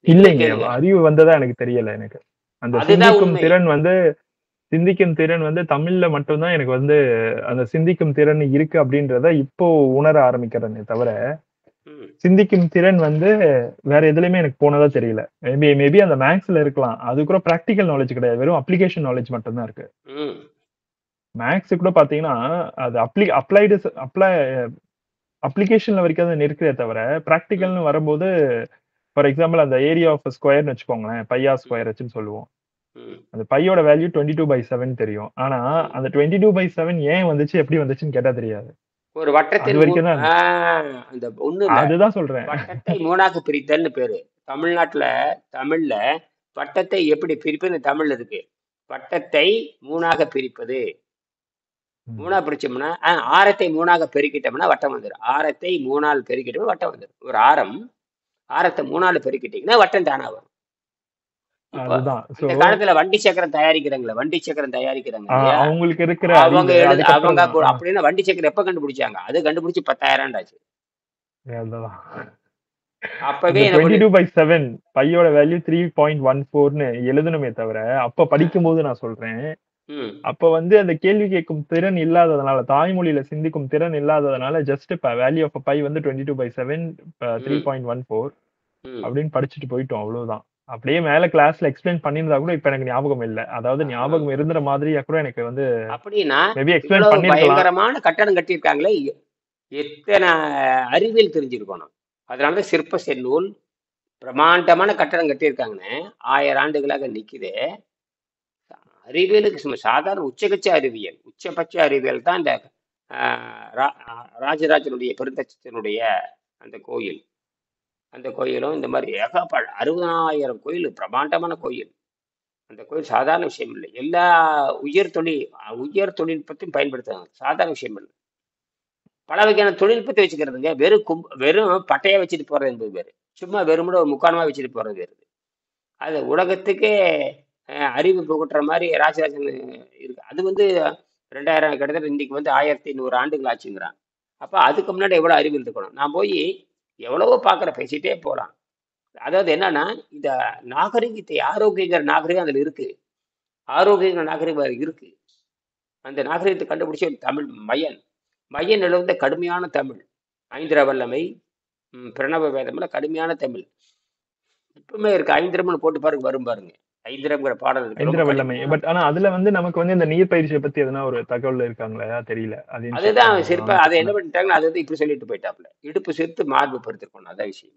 இல்லைங்க, அறிவு வந்ததா எனக்கு தெரியல. எனக்கு அந்த சிந்திக்கும் திறன் வந்து தமிழ்ல மட்டும்தான் எனக்கு வந்து அந்த சிந்திக்கும் திறன் இருக்கு அப்படின்றத இப்போ உணர ஆரம்பிக்கிறேனே தவிர, சிந்திக்கும் திறன் வந்து வேற எதுலயுமே எனக்கு போனதா தெரியல. மேபி அந்த மேக்ஸ்ல இருக்கலாம். அது கூட பிராக்டிக்கல் நாலேஜ் கிடையாது, வெறும் அப்ளிகேஷன் நாலேஜ் மட்டும் தான் இருக்கு. மேக்ஸ் கூட பாத்தீங்கன்னா அது அப்ளிகேஷன்ல வரைக்கும் தான் இருக்கிறதே தவிர, பிராக்டிக்கல்னு வரும்போது ஃபார் எக்ஸாம்பிள் அந்த ஏரியா ஆஃப் ஸ்கொயர்னு வச்சுக்கோங்களேன், பையா ஸ்கொயர் வச்சுன்னு சொல்லுவோம். அந்த பையோட வேல்யூ 22/7 தெரியும். ஆனா அந்த 22/7 ஏன் வந்துச்சு, எப்படி வந்துச்சுன்னு கேட்டா தெரியாது. ஒரு அது வட்டத்தின் வரைக்கும் தான் அந்த ஒண்ணும் இல்ல, அதுதான் சொல்றேன். வட்டத்தை மூணாக பிரித்தல்னு பேரு. தமிழ்நாட்டுல தமிழ்ல வட்டத்தை எப்படி பிரிப்புன்னு தமிழ்ல இருக்கு. வட்டத்தை மூணாக பிரிப்பது. மூணா பிரிச்சோம்னா ஆரத்தை மூணாக பெருக்கிட்டோம்னா வட்டம் வந்துடும். ஆரத்தை மூணால் பெருக்கிட்டோம்னா வட்டம் வந்துடும். ஒரு ஆரத்தை மூணால் பெருக்கிட்டீங்கன்னா வட்டம் தானா வரும். இப்போ அதுதான். அந்த காலத்துல வண்டி சக்கரம் தயாரிக்கிறாங்க இல்லையா, அவங்களுக்கு இருக்கிற அவங்க அறிவு அதுக்கப்புறம் அவங்க அப்படின்னா வண்டி சக்கரம் எப்ப கண்டுபிடிச்சாங்க? அது கண்டுபிடிச்சு 10,000 ஆச்சு. அதுதான். அப்பவே இந்த 22/7 பையோட வேல்யூ 3.14ன்னு எழுதணுமே தவிர, அப்ப படிக்கும்போது நான் சொல்றேன், அப்ப வந்து அந்த கேள்வி கேட்கும் திறன் இல்லாததுனால, தாய்மொழியில சிந்திக்கும் திறன் இல்லாததுனால, ஜஸ்ட் வேல்யூ ஆஃப் பை வந்து 22/7 3.14 அப்படின்னு படிச்சுட்டு போயிட்டோம், அவ்வளவுதான். அப்படியே மேல கிளாஸ்ல எக்ஸ்பிளைன் பண்ணியிருந்தா கூட இப்ப எனக்கு ஞாபகம் இல்ல. அதாவது ஞாபகம் இருந்துற மாதிரியா கூட எனக்கு வந்து அப்படின்னா மேபி எக்ஸ்பிளைன் பண்ணிருக்கலாம். பயங்கரமான கட்டடம் கட்டியிருக்காங்களே, எத்தனை அறிவியல் தெரிஞ்சிருக்கணும். அதனாலதான் சிற்ப செந்நூல் பிரம்மாண்டமான கட்டடம் கட்டியிருக்காங்கன்னு 1000 ஆண்டுகளாக நிக்குது. அறிவியலுக்கு சாதாரண உச்சபட்ச அறிவியல் தான் இந்த ராஜராஜனுடைய பெருந்தச்சனுடைய அந்த கோயில். அந்த கோயிலும் இந்த மாதிரி 60,000 கோயில், பிரம்மாண்டமான கோயில். அந்த கோயில் சாதாரண விஷயம் இல்லை. எல்லா உயர் தொழில்நுட்பத்தையும் பயன்படுத்துறாங்க. சாதாரண விஷயம் இல்லை. பல வகையான தொழில்நுட்பத்தை வச்சுக்கிறதுங்க. வெறும் பட்டையா வச்சுட்டு போறது என்பது வேறு, சும்மா வெறுமனே ஒரு முக்காணமா வச்சுட்டு போறது வேறு. அது உலகத்துக்கே அறிவு புகட்டுற மாதிரி ராஜராஜன் இருக்கு. அது வந்து 2000 கிட்டத்தட்ட இன்னைக்கு வந்து 1100 ஆண்டுகள் ஆச்சுங்கிறான். அப்ப அதுக்கு முன்னாடி எவ்வளவு அறிவு இருக்கணும். நான் போய் எவ்வளவோ பேசிட்டே போலாம். அதாவது என்னன்னா, இந்த நாகரிகத்தை ஆரோக்கியங்கிற நாகரிகம் அதுல இருக்கு. ஆரோக்கியங்கிற நாகரிகம் இருக்கு. அந்த நாகரிகத்தை கண்டுபிடிச்ச தமிழ் மையன் எழுந்த கடுமையான தமிழ், ஐந்திர வல்லமை, பிரணவ வேதம்ல கடுமையான தமிழ் இப்பவுமே இருக்கு. ஐந்திரம்னு போட்டு பாருங்க, வரும் பாருங்க. ஐந்திரம்ங்கிற பாடல் வல்லமை. பட் ஆனா அதுல வந்து நமக்கு வந்து இந்த நீர் பயிற்சியை பத்தி எதனா ஒரு தகவல் இருக்காங்களா தெரியல. அதுதான் சிற்ப அதை என்ன பண்ணிட்டாங்கன்னா, அது வந்து இப்படி சொல்லிட்டு போயிட்டாப்ல, இடுப்பு சேர்த்து மார்பு படுத்திருக்கணும். அதான் விஷயம்.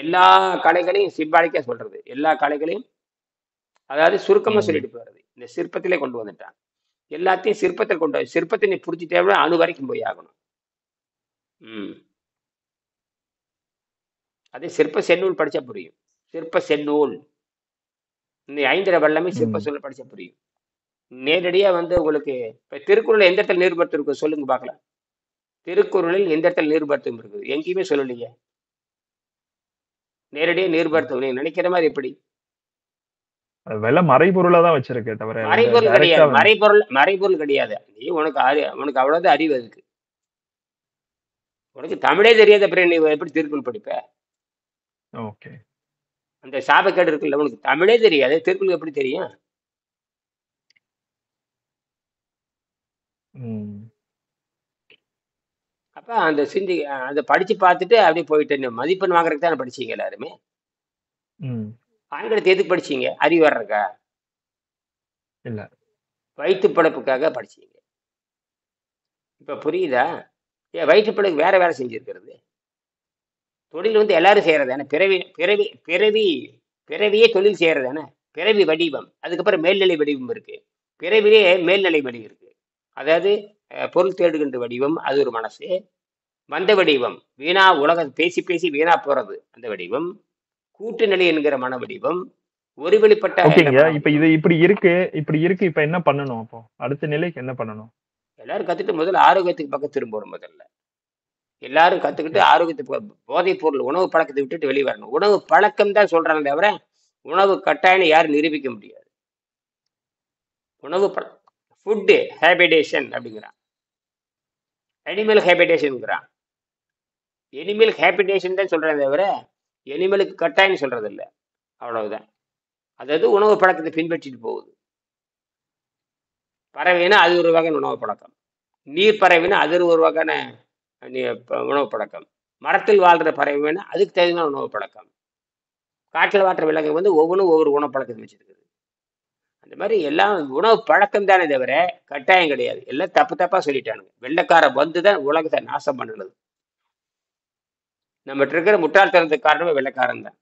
எல்லா கலைகளையும் சிம்பாலிக்கா சொல்றது, எல்லா கலைகளையும் அதாவது சுருக்கமா சொல்லிட்டு போறது இந்த சிற்பத்திலே கொண்டு வந்துட்டான். எல்லாத்தையும் சிற்பத்தில் கொண்டு சிற்பத்தை நீ புரிஞ்சுட்டே அணு வரைக்கும் போய் ஆகணும். அதே சிற்ப செந்நூல் படிச்சா புரியும். சிற்ப செந்நூல் இந்த ஐந்திர வல்லமை சிற்ப செந்நூல் படிச்சா புரியும். நேரடியா வந்து உங்களுக்கு இப்ப திருக்குறள் எந்த இடத்துல நீர்படுத்து இருக்கு சொல்லுங்க பார்க்கலாம். திருக்குறளில் எந்த இடத்துல நீர்படுத்தம் இருக்குது? எங்கேயுமே சொல்லலையே. நேரடியா நீர்படுத்தம் நீங்க நினைக்கிற மாதிரி எப்படி? மறைபொருளா தான் வச்சிருக்கேன் தவிர மறைபொருள் கிடையாது. மறைபொருள் கிடையாது. நீ உனக்கு அவ்வளவுதான் அறிவு. அதுக்கு உனக்கு தமிழே தெரியாத அப்புறம் நீ எப்படி திருக்குறள் படிப்ப? அந்த சாபக்கேடு இருக்குல்ல, உனக்கு தமிழே தெரியாது, திருக்குறள் எப்படி தெரியும்? அப்ப அந்த அந்த படிச்சு பார்த்துட்டு அப்படியே போயிட்டு மதிப்பெண் வாங்குறதுக்கு தானே படிச்சீங்க எல்லாருமே. ஆங்கிலத்தை எதுக்கு படிச்சீங்க? அறிவு வர்றக்கா? இல்ல, வயிற்று பிழைப்புக்காக படிச்சீங்க. இப்ப புரியுதா? வயிற்று பிழைப்பு வேற வேலை செஞ்சிருக்கிறது. தொழில் வந்து எல்லாரும் செய்யறதானே. பிறவியே தொழில் செய்யறதானே. பிறவி வடிவம், அதுக்கப்புறம் மேல்நிலை வடிவம் இருக்கு. பிறவிலே மேல்நிலை வடிவம் இருக்கு. அதாவது பொருள் தேடுகின்ற வடிவம், அது ஒரு மனசு. வந்த வடிவம் வீணா உலகம் பேசி பேசி வீணா போறது அந்த வடிவம். கூட்டுநிலை என்கிற மன வடிவம். ஒரு வெளிப்பட்ட இப்ப இது இப்படி இருக்கு. இப்ப என்ன பண்ணணும்? அப்போ அடுத்த நிலைக்கு என்ன பண்ணணும்? எல்லாரும் கத்துட்டு முதல்ல ஆரோக்கியத்துக்கு பக்கம் திரும்பணும். முதல்ல எல்லாரும் கத்துக்கிட்டு ஆரோக்கியத்துக்கு, போதைப் பொருள் உணவு பழக்கத்தை விட்டுட்டு வெளியே வரணும். உணவு பழக்கம் தான் சொல்றாங்க தவிர உணவு கட்டாயம் யாரும் நிரூபிக்க முடியாது. உணவு ஃபுட்டு ஹேபிடேஷன் அப்படிங்கிறான். அனிமல் ஹேபிடேஷன்ங்கிறான். எனிமல் ஹேபிடேஷன் தான் சொல்றேன் தவிர எனிமலுக்கு கட்டாயம் சொல்றது இல்லை. அவ்வளவுதான். அதாவது உணவு பழக்கத்தை பின்பற்றிட்டு போகுது. பறவைனா அது ஒரு வகையான உணவு பழக்கம். நீர் பறவைனா அது ஒரு வகையான உணவு பழக்கம். மரத்தில் வாழ்ற பறவைனா அதுக்கு தகுந்த உணவு பழக்கம். காட்டில் வாழ்ற விலங்கு வந்து ஒவ்வொன்றும் ஒவ்வொரு உணவு பழக்கத்தை வச்சிருக்குது. அந்த மாதிரி எல்லாம் உணவு பழக்கம் தானே தவிர கட்டாயம் கிடையாது. எல்லாம் தப்பா சொல்லிட்டானுங்க. வெள்ளைக்கார வந்துதான் உலகத்தை நாசம் பண்ணுறது. நம்ம இருக்கிற முட்டாள்தனத்துக்கு காரணமே வெள்ளைக்காரன் தான்.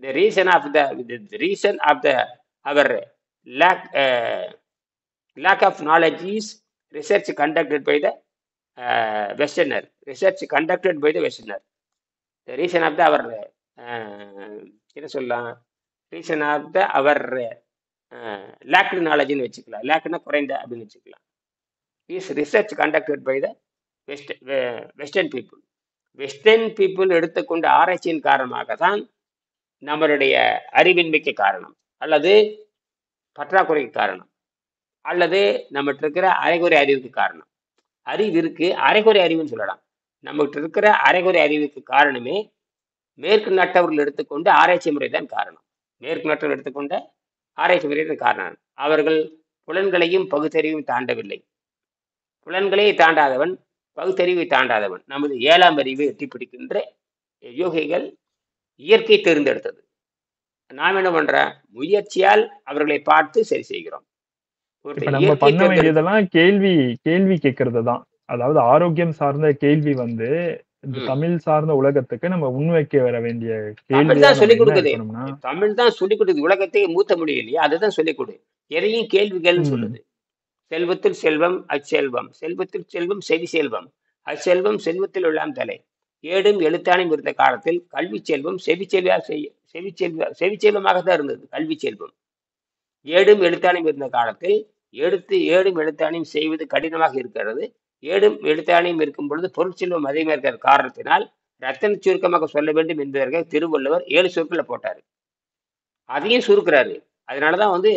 The reason of our lack of knowledge is research conducted by the westerner, research conducted by the westerner. The reason of the அவர் என்ன சொல்லலாம், ரீசன் ஆஃப் த அவர் லேக்டு நாலேஜ்னு வச்சுக்கலாம், லேக்னா குறைந்த அப்படின்னு வச்சுக்கலாம். Is research conducted by the western people. Western people எடுத்துக்கொண்ட ஆராய்ச்சியின் காரணமாக தான் நம்மளுடைய அறிவின்மைக்கு காரணம், அல்லது பற்றாக்குறைக்கு காரணம், அல்லது நம்மகிட்ட இருக்கிற அரைகுறை அறிவுக்கு காரணம். அறிவு இருக்கு, அரைகுறை அறிவுன்னு சொல்லலாம். நம்மகிட்ட இருக்கிற அரைகுறை அறிவுக்கு காரணமே மேற்கு நாட்டவர்கள் எடுத்துக்கொண்ட ஆராய்ச்சி முறை தான் காரணம். மேற்கு நாட்டவர்கள் எடுத்துக்கொண்ட ஆராய்ச்சி முறை தான் காரணம். அவர்கள் புலன்களையும் பகுத்தறிவையும் தாண்டவில்லை. புலன்களை தாண்டாதவன், பகுத்தறிவை தாண்டாதவன். நமது 7ஆம் அறிவை எட்டி பிடிக்கின்ற யோகிகள் இயற்கை தேர்ந்தெடுத்தது. நாம் என்ன பண்றோம், முயற்சியால் அவர்களை பார்த்து சரி செய்கிறோம். இப்ப நம்ம பண்ண வேண்டியதெல்லாம் கேள்வி கேட்கறது தான். அதாவது ஆரோக்கியம் சார்ந்த கேள்வி வந்து இந்த தமிழ் சார்ந்த உலகத்துக்கு நம்ம முன்வைக்க வர வேண்டிய தமிழ் தான் சொல்லிக் கொடுக்குது. தமிழ் தான் சொல்லிக் கொடுக்குது. உலகத்தை மூத்த மொழி இல்லையா, அதுதான் சொல்லிக் கொடு. எதையும் கேள்விகள்னு சொல்லுது. செல்வத்தில் செல்வம் அச்செல்வம், செல்வத்தில் செல்வம் செவி செல்வம், அச்செல்வம் செல்வத்தில் உள்ளாம் தலை. ஏடும் எழுத்தானும் இருந்த காலத்தில் கல்வி செல்வம் செவிச்செல்வமாகத்தான் இருந்தது. கல்வி செல்வம் ஏடும் எழுத்தானும் இருந்த காலத்தில் ஏடும் எழுத்தானையும் செய்வது கடினமாக இருக்கிறது. ஏடும் எழுத்தானையும் இருக்கும் பொழுது பொருட்செல்வம் அதிகமாக இருக்கிற காரணத்தினால் ரத்தன சுருக்கமாக சொல்ல வேண்டும் என்பதற்காக திருவள்ளுவர் 7 சொற்களை போட்டாரு. அதையும் சுருக்கிறாரு. அதனாலதான் வந்து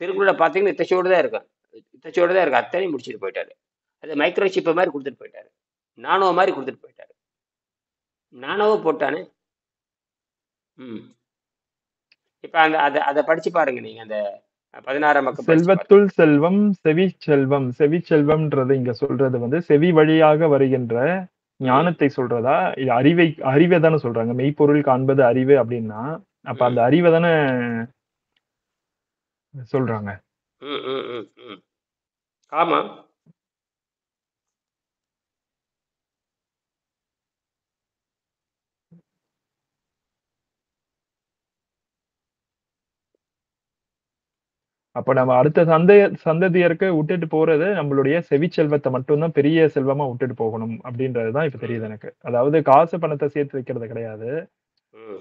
திருக்குறளை பார்த்தீங்கன்னா இத்தச்சோடு தான் இருக்கும், அத்தனையும் முடிச்சுட்டு போயிட்டாரு. அது மைக்ரோ சிப்பை மாதிரி கொடுத்துட்டு போயிட்டாரு, நானோ மாதிரி கொடுத்துட்டு போயிட்டாரு. நானோவோ போட்டானே. இப்ப அதை படிச்சு பாருங்க நீங்க. அந்த 16ஆம் பக்கம் செல்வத்துள் செல்வம் செவி செல்வம். செவி செல்வம்ன்றது இங்க சொல்றது வந்து செவி வழியாக வருகின்ற ஞானத்தை சொல்றதா, இது அறிவை தானே சொல்றாங்க. மெய்ப்பொருள் காண்பது அறிவு அப்படின்னா அப்ப அந்த அறிவை தானே சொல்றாங்க. ஆமா. அப்ப நம்ம அடுத்த சந்ததியருக்கு விட்டுட்டு போறது நம்மளுடைய செவி செல்வத்தை மட்டும்தான் பெரிய செல்வமா விட்டுட்டு போகணும் அப்படின்றதுதான் இப்ப தெரியுது எனக்கு. அதாவது காசு பணத்தை சேர்த்து வைக்கிறது கிடையாது.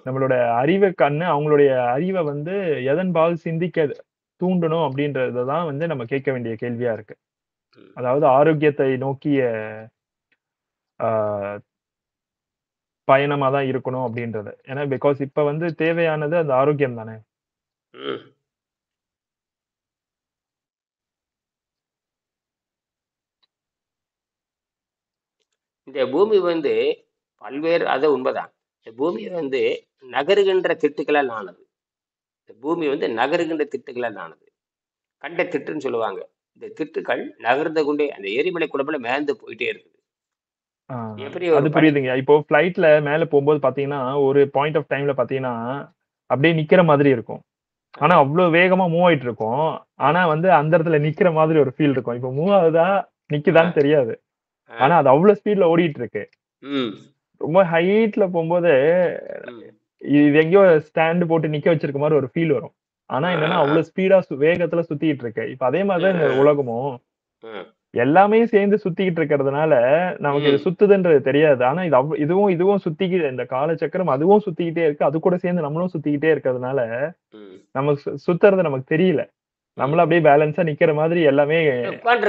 நம்மளோட அறிவை கண்ணு அவங்களுடைய அறிவை வந்து எதன்பால் சிந்திக்க தூண்டணும் அப்படின்றதுதான் வந்து நம்ம கேட்க வேண்டிய கேள்வியா இருக்கு. அதாவது ஆரோக்கியத்தை நோக்கிய பயணமா தான் இருக்கணும் அப்படின்றது. ஏன்னா பிகாஸ் இப்ப வந்து தேவையானது அந்த ஆரோக்கியம் தானே. இந்த பூமி வந்து பல்வேறு, அது உண்மைதான். இந்த பூமி வந்து நகருகின்ற திட்டுக்களால் ஆனது. இந்த பூமி வந்து நகருகின்ற திட்டுக்களால் ஆனது. கண்ட திட்டுன்னு சொல்லுவாங்க. இந்த திட்டுக்கள் நகர்ந்து கொண்டே அந்த எரிமலை குழம்புல மேந்து போயிட்டே இருக்குது. அது புரியுதுங்க. இப்போ பிளைட்ல மேல போகும்போது பாத்தீங்கன்னா ஒரு பாயிண்ட் ஆஃப் டைம்ல பாத்தீங்கன்னா அப்படியே நிக்கிற மாதிரி இருக்கும். ஆனா அவ்வளவு வேகமா மூவ் ஆயிட்டு இருக்கும். ஆனா வந்து அந்த இடத்துல நிக்கிற மாதிரி ஒரு ஃபீல் இருக்கும். இப்ப மூவ் ஆகுதா நிக்குதான்னு தெரியாது. ஆனா அது அவ்வளவு ஸ்பீட்ல ஓடிட்டு இருக்கு. ரொம்ப ஹைட்ல போகும்போது இது எங்கேயோ ஸ்டாண்ட் போட்டு நிக்க வச்சிருக்க மாதிரி ஒரு ஃபீல் வரும். ஆனா என்னன்னா அவ்வளவு ஸ்பீடா வேகத்துல சுத்திட்டு இருக்கு. இப்ப அதே மாதிரிதான் இந்த உலகமும் எல்லாமே சேர்ந்து சுத்திக்கிட்டு இருக்கிறதுனால நமக்கு இது சுத்துதுன்றது தெரியாது. ஆனா இது இதுவும் சுத்திக்கிட்டு, இந்த காலச்சக்கரம் அதுவும் சுத்திக்கிட்டே இருக்கு, அது கூட சேர்ந்து நம்மளும் சுத்திக்கிட்டே இருக்கிறதுனால நமக்கு சுத்துறது நமக்கு தெரியல. நம்மள அப்படியே பேலன்ஸா நிக்கிற மாதிரி எல்லாமே உட்கார்ந்து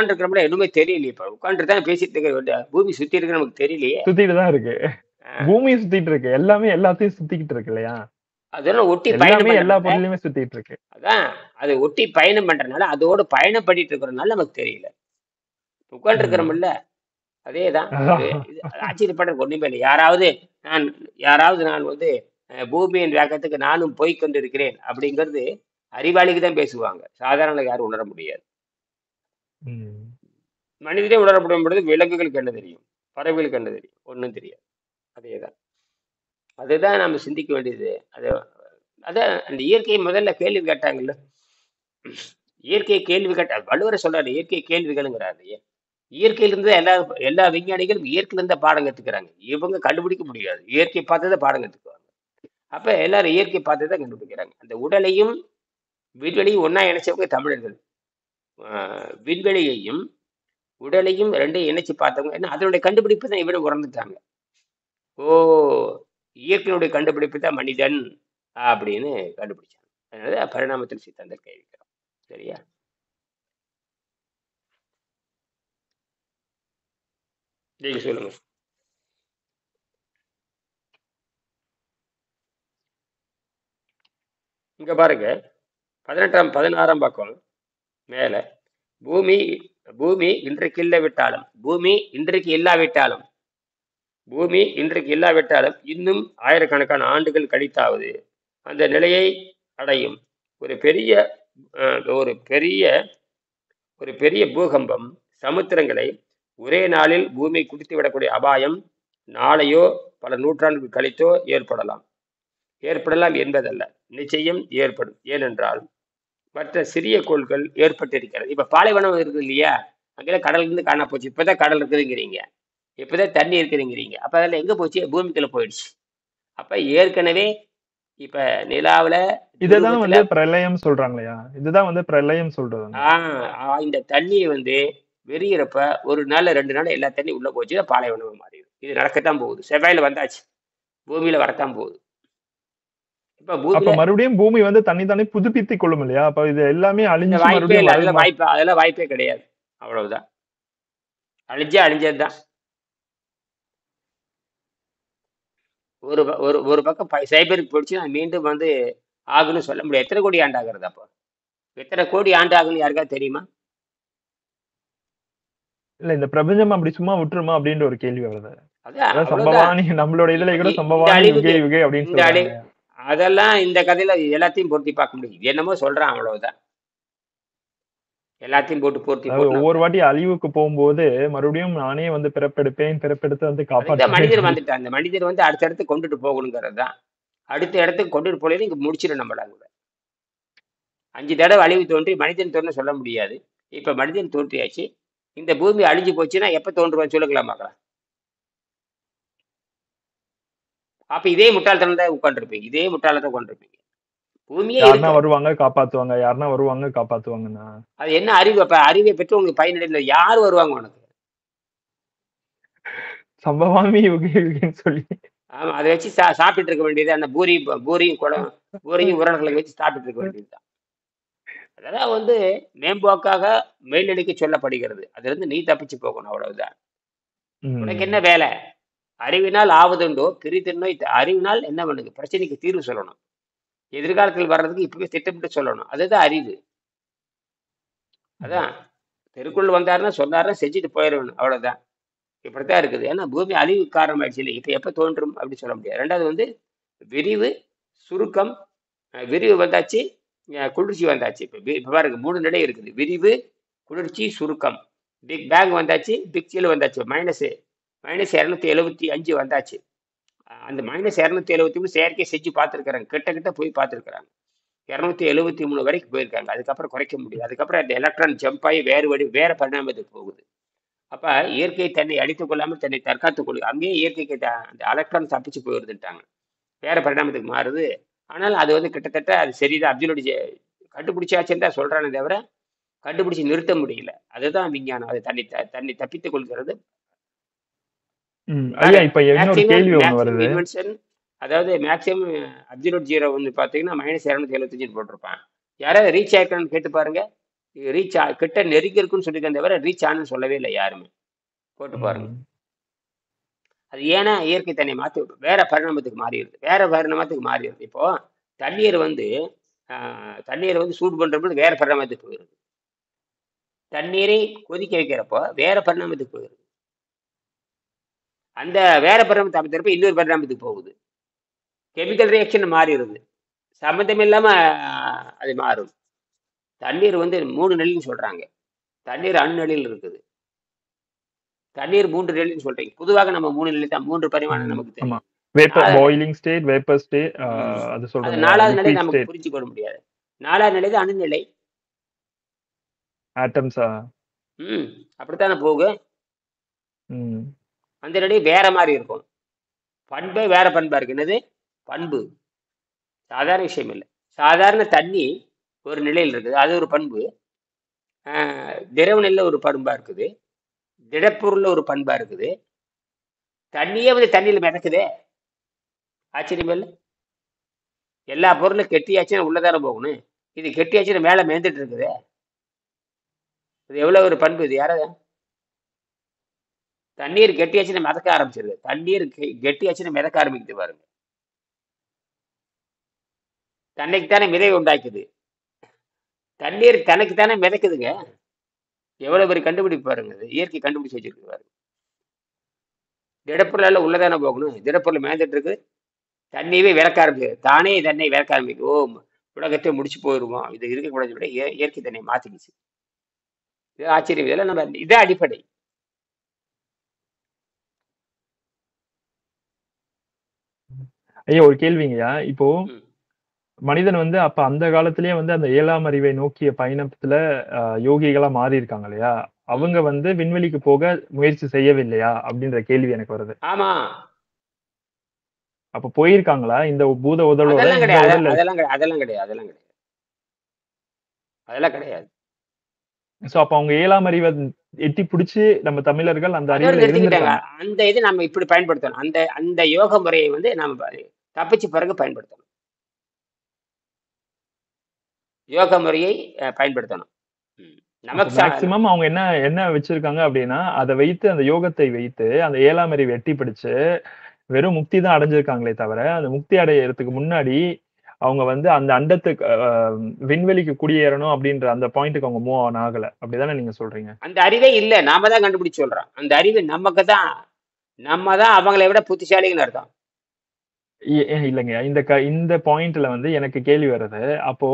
இருக்கிறோம்ல எதுவுமே தெரியலையே. இப்ப உட்கார்ந்து தான் பேசிட்டு இருக்க, பூமி சுத்தி இருக்கு நமக்கு தெரியலையே. சுத்திட்டு தான் இருக்கு, பூமியும் சுத்திட்டு இருக்கு, எல்லாமே எல்லாத்தையும் சுத்திக்கிட்டு இருக்கு இல்லையா. அதெல்லாம் ஒட்டி பயணம், எல்லா பொருளையுமே சுத்திட்டு இருக்கு. அதான் அதை ஒட்டி பயணம் பண்றதுனால, அதோட பயணம் பண்ணிட்டு இருக்கிறதுனால நமக்கு தெரியல. உட்கார்ந்து இருக்கிறோம்ல அதேதான். ஆச்சரியப்படுற ஒண்ணுமே இல்லை. யாராவது நான் வந்து பூமியின் வேகத்துக்கு நானும் போய் கொண்டிருக்கிறேன் அப்படிங்கிறது அறிவாளிக்கு தான் பேசுவாங்க. சாதாரண யாரும் உணர முடியாது. மனிதனே உணர முடியும் பொழுது விலங்குகளுக்கு என்ன தெரியும், பறவைகளுக்கு என்ன தெரியும், ஒன்றும் தெரியாது. அதேதான், அதுதான் நம்ம சிந்திக்க வேண்டியது. அதான் அந்த இயற்கையை முதல்ல கேள்வி கேட்டாங்கல்ல, இயற்கையை கேள்வி கேட்டா வள்ளுவரை சொல்றாரு இயற்கை கேள்விகளுங்கிறாரு. இயற்கையிலிருந்து எல்லா விஞ்ஞானிகளும் இயற்கையிலிருந்து பாடம் கத்துக்கிறாங்க. இவங்க கண்டுபிடிக்க முடியாது, இயற்கை பார்த்துதான் பாடம் கத்துக்குவாங்க. அப்ப எல்லாரும் இயற்கை பார்த்துதான் கண்டுபிடிக்கிறாங்க. அந்த உடலையும் விண்வெளியும் ஒன்னா இணைச்சவங்க தமிழர்கள். விண்வெளியையும் உடலையும் ரெண்டையும் இணைச்சு பார்த்தவங்க என்ன அதனுடைய கண்டுபிடிப்பு தான் இவரை உறந்துட்டாங்க. ஓ, இயற்கையினுடைய கண்டுபிடிப்பு தான் மனிதன் அப்படின்னு கண்டுபிடிச்சாங்க. அதனால பரிணாமத்தில் சித்தாந்தம் கைவிக்கிறோம். சரியா? நீங்க சொல்லுங்க. இங்க பாருங்க, 16ஆம் பக்கம் மேல, பூமி பூமி இன்றைக்கு இல்லாவிட்டாலும் இன்னும் ஆயிரக்கணக்கான ஆண்டுகள் கழித்தாவது அந்த நிலையை அடையும். ஒரு பெரிய ஒரு பெரிய ஒரு பெரிய பூகம்பம் சமுத்திரங்களை ஒரே நாளில் பூமி குடித்து விடக்கூடிய அபாயம் நாளையோ பல நூற்றாண்டுகள் கழித்தோ ஏற்படலாம் என்பதல்ல, நிச்சயம் ஏற்படும். ஏனென்றால் மற்ற சிறிய கோள்கள் ஏற்பட்டிருக்கிறது. இப்ப பாலைவனம் இருக்குது இல்லையா, அங்கெல்லாம் கடல் இருந்து காண போச்சு. இப்பதான் கடல் இருக்குதுங்கிறீங்க, இப்பதான் தண்ணி இருக்குதுங்கிறீங்க. அப்ப அதெல்லாம் எங்க போச்சு? பூமிக்குள்ள போயிடுச்சு. அப்ப ஏற்கனவே இப்ப நிலாவுல இதுதான் துருவத்துல பிரளயம் சொல்றாங்களையா? இதுதான் பிரளயம் சொல்றது. இந்த தண்ணியை வெறியிறப்ப ஒரு நாள் 2 நாள் எல்லா தண்ணி உள்ள போச்சு, பாலைவனம் மாறிடும். இது நடக்கத்தான் போகுது. செவ்வாயில வந்தாச்சு, பூமியில வரத்தான் போகுது. இப்ப மறுபடியும் பூமி தன்னை புதுப்பித்துக் கொள்ளும் இல்லையா? அப்ப இது எல்லாமே அழிஞ்சு அதெல்லாம் வாய்ப்பே கிடையாது. அவ்வளவுதான், அழிஞ்சதுதான். ஒரு பக்கம் சைபருக்கு போயிடுச்சுன்னா மீண்டும் ஆகுன்னு சொல்ல முடியாது. எத்தனை கோடி ஆண்டு ஆகுறது? அப்போ எத்தனை கோடி ஆண்டு ஆகுன்னு யாருக்காவது தெரியுமா? இல்ல, இந்த பிரபஞ்சம் அப்படி சும்மா விட்டுருமா அப்படின்ற ஒரு கேள்வி வருது. சம்பவானி நம்மளோட இதுல கூட சம்பவானி யுகே அப்படின்னு சொல்றாங்க. அதெல்லாம் இந்த கதையில எல்லாத்தையும் பொருத்தி பார்க்க முடியும். என்னமோ சொல்றான், அவ்வளவுதான். எல்லாத்தையும் போட்டு ஒவ்வொரு வாட்டி அழிவுக்கு போகும்போது மறுபடியும் நானே பிறப்பெடுத்து காப்பாற்ற மனிதர் வந்துட்டான். அந்த மனிதர் அடுத்த இடத்துக்கு கொண்டுட்டு போகணுங்கிறது தான். அடுத்த இடத்துக்கு கொண்டுட்டு போல இங்க முடிச்சிடும் நம்மள. 5 தடவை அழிவு தோன்றி மனிதன் தோன்று சொல்ல முடியாது. இப்ப மனிதன் தோன்றியாச்சு. இந்த பூமி அழிஞ்சு போச்சுன்னா எப்ப தோன்றுவான்னு சொல்லுங்களா பார்க்கலாம். அப்ப இதே முட்டாள்தனம் தான் உட்காந்துருப்பீங்க, இதே முட்டாளத்தை உட்காந்துருப்பீங்க. பூமியே வருவாங்க காப்பாத்துவாங்கன்னா அது என்ன அறிவு? அப்ப அறிவை பெற்று உங்களுக்கு பயனிடல. யார் வருவாங்க உனக்கு? சம்பவாமி யுகேன்னு சொல்லி. ஆமா, அதை வச்சு சாப்பிட்டு இருக்க வேண்டியது. அந்த பூரியும் உருளைக்கிழங்கு வச்சு சாப்பிட்டு இருக்க வேண்டியதுதான். அதெல்லாம் மேம்போக்காக மேலடிக்க சொல்லப்படுகிறது. அதுல இருந்து நீ தப்பிச்சு போகணும், அவ்வளவுதான். உனக்கு என்ன வேலை? அறிவினால் ஆவதுண்டோ பிரிதின்னோ. அறிவினால் என்ன பண்ணுது? பிரச்சனைக்கு தீர்வு சொல்லணும். எதிர்காலத்தில் வர்றதுக்கு இப்பவே திட்டமிட்டு சொல்லணும். அதுதான் அறிவு. அதான் திருக்குறள் வந்தாருன்னா சொன்னாருன்னா செஞ்சுட்டு போயிடணும், அவ்வளவுதான். இப்படித்தான் இருக்குது. ஏன்னா பூமி அழிவு காரணமாயிடுச்சு இல்லை. இப்ப எப்ப தோன்றும் அப்படின்னு சொல்ல முடியாது. ரெண்டாவது விரிவு சுருக்கம். விரிவு வந்தாச்சு, குளிர்ச்சி வந்தாச்சு. இப்ப பாருங்க, 3 நிலை இருக்குது: விரிவு, குளிர்ச்சி, சுருக்கம். பிக் பேங் வந்தாச்சு, பிக் சில் வந்தாச்சு. -275 வந்தாச்சு. அந்த -273 செயற்கை செஞ்சு பார்த்துருக்காங்க, கிட்ட போய் பார்த்துருக்காங்க. 273 வரைக்கும் போயிருக்காங்க. அதுக்கப்புறம் குறைக்க முடியும். அதுக்கப்புறம் அந்த எலக்ட்ரான் ஜம்ப் ஆகி வேற பரிணாமத்துக்கு போகுது. அப்ப இயற்கை தன்னை அடித்துக் கொள்ளாமல் தன்னை தற்காத்துக் கொள்ளும். அங்கேயே இயற்கைக்கு அந்த எலக்ட்ரான் தப்பிச்சு போயிருந்துட்டாங்க, வேற பரிணாமத்துக்கு மாறுது. ஆனால் அது கிட்டத்தட்ட அது சரிதான். அப்சல்யூட் கண்டுபிடிச்சாச்சுன்னு தான் சொல்றானே தவிர கண்டுபிடிச்சு நிறுத்த முடியல. அதுதான் விஞ்ஞானம். அது தன்னை தப்பித்துக் கொள்கிறது. அதாவது மேக்சிமம் அப்சல்யூட் ஜீரோ பாத்தீங்கன்னா -275 போட்டிருப்பான். யாராவது ரீச் ஆயிருக்கான்னு கேட்டு பாருங்க. ரீச் கிட்ட நெருங்கி இருக்குன்னு சொல்லியிருக்கேன் தவிர ரீச் ஆனு சொல்லவே இல்லை யாருமே. போட்டு பாருங்க. அது ஏன்னா இயற்கை தன்னை மாற்றி வேற பரிணாமத்துக்கு மாறிடுது. இப்போ தண்ணீர் சூடு பண்றப்ப வேற பரிணாமத்துக்கு போயிருது. தண்ணீரை கொதிக்க வைக்கிறப்போ வேற பரிணாமத்துக்கு போயிருது. அந்த வேற பரிணாமத்தை அமைக்கிறப்ப இன்னொரு பரிணாமத்துக்கு போகுது. கெமிக்கல் ரியாக்ஷன் மாறிடுது, சம்மந்தம் இல்லாம அது மாறும். தண்ணீர் 3 நிலைன்னு சொல்றாங்க. தண்ணீர் அந்நிலையில் இருக்குது. தண்ணீர் 3 நிலைன்னு சொல்றீங்க. பொதுவாக நம்ம 3 நிலை தான், 3 பரிமாணம் நமக்கு தெரியும். அது 4வது நிலை நமக்கு புரிஞ்சு கொள்ள முடியாது. 4வது நிலை தான் அணுநிலை. அப்படித்தானே போகும். அந்த நிலை வேற மாதிரி இருக்கும். பண்பே வேற பண்பா இருக்கு. என்னது பண்பு? சாதாரண விஷயம் இல்லை. சாதாரண தண்ணி ஒரு நிலையில் இருக்குது, அது ஒரு பண்பு. திரவ நிலையில ஒரு பண்பா இருக்குது. திடப்பொருள்ல ஒரு பண்பா இருக்குது. தண்ணியே வந்து தண்ணியில மிதக்குதே, ஆச்சரியம் இல்ல? எல்லா பொருளும் கெட்டியாச்சுன்னா உள்ளதானே போகணும். இது கெட்டியாச்சுன்னா மேல மேந்துட்டு இருக்குது. இது எவ்வளவு ஒரு பண்பு இது யாராவது. தண்ணீர் கெட்டியாச்சுன்னா மிதக்க ஆரம்பிச்சிருது. தண்ணீர் கெட்டியாச்சுன்னா மிதக்க ஆரம்பிக்குது பாருங்க. தன்னைக்குத்தானே மிதவை உண்டாக்குது. தண்ணீர் தனக்குத்தானே மிதக்குதுங்க. எவ்வளவு பெரிய கண்டுபிடிப்பு பாருங்க. இது இயற்கை கண்டுபிடிச்சு வச்சிருக்கு பாருங்க. திடப்பொருளால உள்ளதானே போகணும். திடப்பொருள் மேய்ந்துட்டு இருக்கு. தண்ணியவே விளக்க ஆரம்பிக்குது. தானே தன்னை விளக்க ஆரம்பிக்கும். ஓ, உலகத்தை முடிச்சு போயிருவோம். இது இருக்கக்கூடாது விட இயற்கை தன்னை மாத்திக்கிச்சு. இது ஆச்சரியம். இதெல்லாம் நம்ம இதான் அடிப்படை. ஐயா ஒரு கேள்விங்கய்யா. இப்போ ம். மனிதன் வந்து அப்ப அந்த காலத்திலேயே வந்து அந்த 7ஆம் அறிவை நோக்கிய பயணத்துல யோகிகளா மாறி இருக்காங்க இல்லையா? ம். அவங்க வந்து விண்வெளிக்கு போக முயற்சி செய்யவில்லையா? அப்படின்ற கேள்வி எனக்கு வருது. ஆமா. அப்ப போயிருக்காங்களா? இந்த பூத உடலோட அதெல்லாம் இந்த கிடையாது. உடல்ல அதெல்லாம் கிடையாது. அதெல்லாம் கிடையாது. அதெல்லாம் கிடையாது. அதெல்லாம் கிடையாது. சோ அப்ப அவங்க 7ஆம் அறிவை எட்டி பிடிச்சு நம்ம தமிழர்கள் அந்த அதோட அறிவுல நிறுத்திக்கிட்டாங்க. இருந்திருக்காங்க. அந்த இது நம்ம இப்படி பயன்படுத்தணும். அந்த அந்த யோக முறையை வந்து நம்ம தப்பிச்சு பிறகு பயன்படுத்தணும். யோக முறையை பயன்படுத்தணும். ம். அப்ப நமக்கு மேக்சிமம் அவங்க என்ன என்ன வச்சிருக்காங்க அப்படின்னா, அதை வைத்து அந்த யோகத்தை வைத்து அந்த 7ஆம் அறிவை எட்டி பிடிச்சு வெறும் முக்தி தான் அடைஞ்சிருக்காங்களே தவிர, அந்த முக்தி அடையறதுக்கு முன்னாடி அவங்க வந்து அந்த அண்டத்துக்கு விண்வெளிக்கு குடியேறணும் அப்படின்ற அந்த பாயிண்ட்டுக்கு அவங்க மூவ் ஆன் ஆகல. அப்படிதானே நீங்க சொல்றீங்க? அந்த அறிவே இல்ல. நாம தான் கண்டுபிடிச்சு சொல்றோம். அந்த அறிவு நமக்கு தான். நம்ம தான் அவங்களை விட புத்திசாலின்னு அர்த்தம். இல்லைங்க. இந்த பாயிண்ட்ல வந்து எனக்கு கேள்வி வருது. அப்போ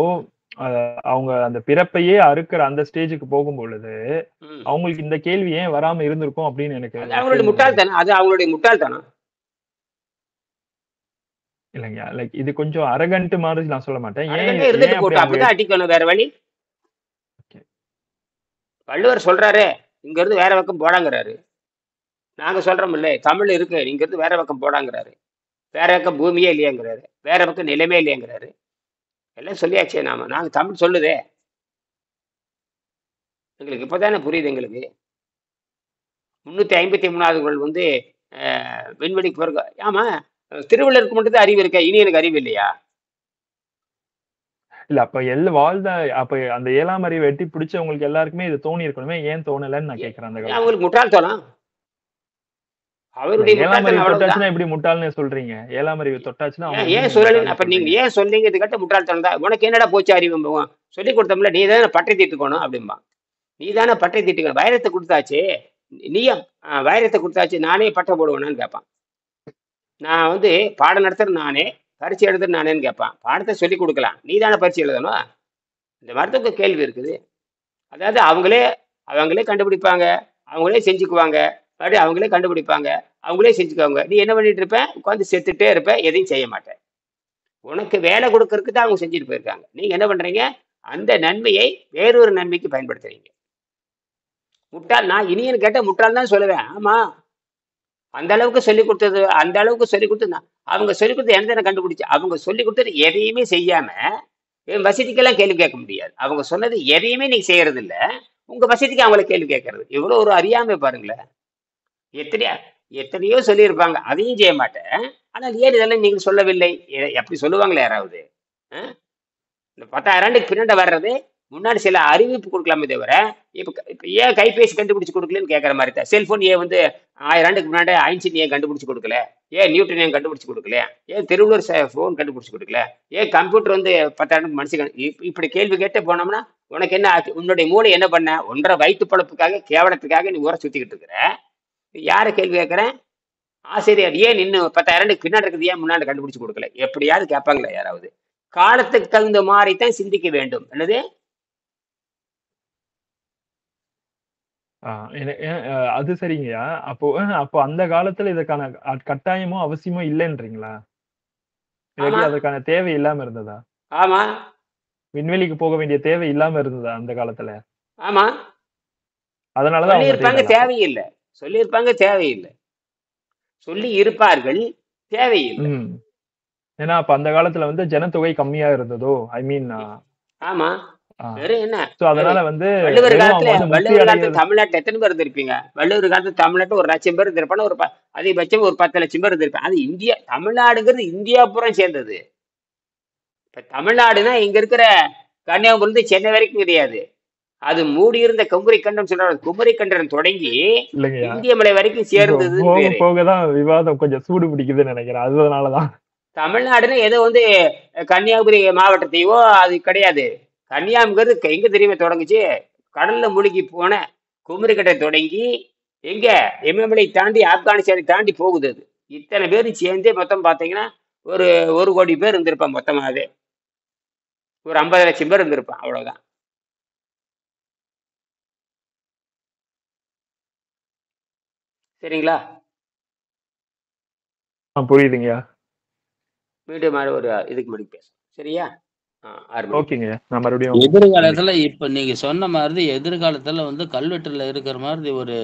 அவங்க அந்த பிறப்பையே அறுக்கிற அந்த ஸ்டேஜுக்கு போகும் பொழுது, ம். அவங்களுக்கு இந்த கேள்வி ஏன் வராம இருந்திருக்கும் அப்படின்னு எனக்கு அது அவங்களுடைய கேள்வி வருது. முட்டாள்தனம். அது அவங்களுடைய முட்டாள்தனம். இல்லைங்க. லைக் இது கொஞ்சம் அரகன்ட் மாதிரி நான் சொல்ல மாட்டேன். ஏன் அரகண்டா இருந்துட்டு ஏன் அப்படி போட்டோம். அவங்க அப்படிதான் அடிக்கணும். வேற வழி. Okay. வள்ளுவர் சொல்றாரு, இங்க இருந்து வேற பக்கம் போடாங்கிறாரு. நாங்க சொல்றோம் இல்ல, தமிழ் இருக்கு, இங்க இருந்து வேற பக்கம் போடாங்கிறாரு. வேற பக்கம் பூமியே இல்லையாங்கிறாரு. வேற பக்கம் நிலமே இல்லையாங்கிறாரு. எல்லாம் சொல்லியாச்சே நாம. நாங்க தமிழ் சொல்லுதே. எங்களுக்கு இப்பதானே புரியுது எங்களுக்கு. 353வது குறள் வந்து விண்வெளிக்கு பிறகு. ஆமா, திருவள்ளுவருக்கு மட்டும் தான் அறிவு இருக்கா? இனி எனக்கு அறிவு இல்லையா? இல்ல அப்ப அப்ப அந்த 7ஆம் அறிவை எட்டி பிடிச்சவங்களுக்கு எல்லாருக்குமே இது தோணி இருக்கணுமே. ஏன் தோணலன்னு நான் கேட்கிறேன் அந்த காலத்துல. அவங்களுக்கு முட்டாள்தனம். இல்ல அவருடைய 7ஆம் அறிவு முட்டாள்தனம் அவ்வளவுதான். தொட்டாச்சுன்னா எப்படி முட்டாள்னு சொல்றீங்க? 7ஆம் அறிவு தொட்டாச்சுன்னா அவங்க ஏன் எப்படி சொல்லல? முட்டாள்னு அப்ப நீங்க சொல்றீங்க? ஏன் சொன்னீங்க? இது கட்ட முட்டாள்தனம் தான். உனக்கு என்னடா போச்சு அறிவு? சொல்லி கொடுத்தோம்ல, நீ தானே பட்டை தீட்டுக்கணும் அப்படிம்பா. நீ தானே பட்டை தீட்டுக்கணும். வைரத்தை கொடுத்தாச்சு. நீயா வைரத்தை கொடுத்தாச்சு, நானே பட்டை போடுவேனான்னு கேட்பான். நான் வந்து பாடம் நடத்துறது நானே, பரீட்சை எழுதுறது நானேன்னு கேட்பான். பாடத்தை சொல்லி கொடுக்கலாம், நீ தானே பரீட்சை எழுதணும். இந்த மாதிரி கேள்வி இருக்குது. அதாவது அவங்களே அவங்களே கண்டுபிடிப்பாங்க, அவங்களே செஞ்சுக்குவாங்க, மறுபடியும் அவங்களே கண்டுபிடிப்பாங்க, அவங்களே செஞ்சுக்குவாங்க. நீ என்ன பண்ணிட்டு இருப்ப? உட்காந்து செத்துட்டே இருப்ப, எதையும் செய்ய மாட்டேன். உனக்கு வேலை கொடுக்கறதுக்கு தான் அவங்க செஞ்சுட்டு போயிருக்காங்க. நீங்க என்ன பண்றீங்க? அந்த நன்மையை வேறொரு நன்மைக்கு பயன்படுத்துறீங்க. முட்டாள். நான் இனியன்னு கேட்ட முட்டாள் தான் சொல்லுவேன். ஆமா, அந்த அளவுக்கு சொல்லி கொடுத்தது, அந்த அளவுக்கு சொல்லி கொடுத்து அவங்க சொல்லி கொடுத்து என்ன கண்டுபிடிச்சு, அவங்க சொல்லி கொடுத்தது எதையுமே செய்யாம என் வசதிக்கெல்லாம் கேள்வி கேட்க முடியாது. அவங்க சொன்னது எதையுமே நீங்க செய்யறது இல்ல, உங்க வசதிக்கு அவங்கள கேள்வி கேட்கறது. இவ்வளவு ஒரு அறியாமை பாருங்களேன். எத்தனையோ எத்தனையோ சொல்லியிருப்பாங்க, அதையும் செய்ய மாட்டேன். ஆனால் ஏன் இதெல்லாம் நீங்கள் சொல்லவில்லை? எப்படி சொல்லுவாங்களே யாராவது? இந்த 10,000 ஆண்டுக்கு பின்னாடி வர்றது முன்னாடி சில அறிவிப்பு கொடுக்கலாமே தவிர, இப்ப ஏன் கைபேசி கண்டுபிடிச்சு கொடுக்கலன்னு கேட்கற மாதிரி தான். செல்போன் ஏன் வந்து 1000 ஆண்டுக்கு முன்னாடி ஐன்ஸ்டீன் ஏன் கண்டுபிடிச்சு கொடுக்கல? ஏன் நியூட்டன் ஏன் கண்டுபிடிச்சு கொடுக்கல? ஏன் திருவள்ளுவர் போன் கண்டுபிடிச்சு கொடுக்கல? ஏன் கம்ப்யூட்டர் வந்து 10,000 மனுஷன் இப்படி கேள்வி கேட்டு போனோம்னா உனக்கு என்ன ஆச்சு? உன்னுடைய மூளை என்ன பண்ண? ஒன்றரை வயிற்று பழப்புக்காக கேவலத்துக்காக நீ ஊரை சுத்திக்கிட்டு இருக்கிற. யாரை கேள்வி கேட்கறேன்? ஆசிரியர் ஏன் இன்னும் 10,000 பின்னாடி இருக்குது, ஏன் முன்னாடி கண்டுபிடிச்சு கொடுக்கல? எப்படியாவது கேட்பாங்களா யாராவது? காலத்துக்கு தகுந்த மாதிரி தான் சிந்திக்க வேண்டும். என்னது? அது சரிங்கய்யா. அப்போ அந்த காலத்துல இதற்கான கட்டாயமும் அவசியமும் இல்லைன்றீங்களா? இல்லாட்டி அதற்கான தேவை இல்லாம இருந்ததா? ஆமா. விண்வெளிக்கு போக வேண்டிய தேவை இல்லாம இருந்ததா அந்த காலத்துல? ஆமா. அதனாலதான் சொல்லியிருப்பாங்க, தேவையில்லை. சொல்லியிருப்பாங்க, தேவையில்லை. சொல்லி இருப்பார்கள், தேவையில்லை. ஏன்னா அப்ப அந்த காலத்துல வந்து ஜனத்தொகை கம்மியா இருந்ததோ, ஐ மீன் ஆமா, வெறும் என்ன சோ அதனால வந்து வள்ளுவர் வெறும் அவங்க காலத்துல வந்து முக்தி வள்ளுவர் காலத்துல அடைகிறது. தமிழ்நாட்டுல எத்தனை பேர் இருந்திருப்பீங்க? வள்ளுவர் காலத்துல தமிழ்நாட்டுல 1,00,000 பேர் இருந்திருப்பாங்க. அதிகபட்சம் ஒரு 10,00,000 பேர் இருந்திருப்பாங்க. அது இந்தியா, தமிழ்நாடுங்கிறது இந்தியா பூரா சேர்ந்தது. இப்ப தமிழ்நாடுனா இங்க இருக்கிற கன்னியாகுமரி சென்னை வரைக்கும் கிடையாது. அது மூடி இருந்த குமரி கண்டம் சொல்றாங்க. குமரி கண்டம் தொடங்கி இல்லைங்கய்யா, இந்திய மலை வரைக்கும் இப்போ சேர்ந்ததுன்னு போக பேரு. போகதான் விவாதம் கொஞ்சம் சூடு பிடிக்குதுன்னு நினைக்கிறேன். அதனாலதான். தமிழ்நாடுன்னா ஏதோ வந்து கன்னியாகுமரி மாவட்டத்தையோ அது கிடையாது. கன்னியாகுமரி எங்க தெரியுமா தொடங்குச்சு? கடல்ல மூழ்கி போன குமரி கடை தொடங்கி எங்க இமயமலை தாண்டி ஆப்கானிஸ்தானை தாண்டி போகுது அது. இத்தனை பேரும் சேர்ந்தே மொத்தம் பாத்தீங்கன்னா ஒரு 1,00,00,000 பேர் இருந்திருப்பான் மொத்தமாவே. ஒரு 50,00,000 பேர் இருந்திருப்பான், அவ்வளவுதான். சரிங்களா? புரியுதுங்கய்யா. மீண்டும் ஒரு இதுக்கு முன்னாடி பேசும். சரியா? 6 மணிக்கு. ஓகேங்கய்யா, நான் மறுபடியும் எதிர்காலத்துல இப்ப நீங்க சொன்ன மாதிரி எதிர்காலத்துல வந்து கல்வெட்டுல இருக்கிற மாதிரி ஒரு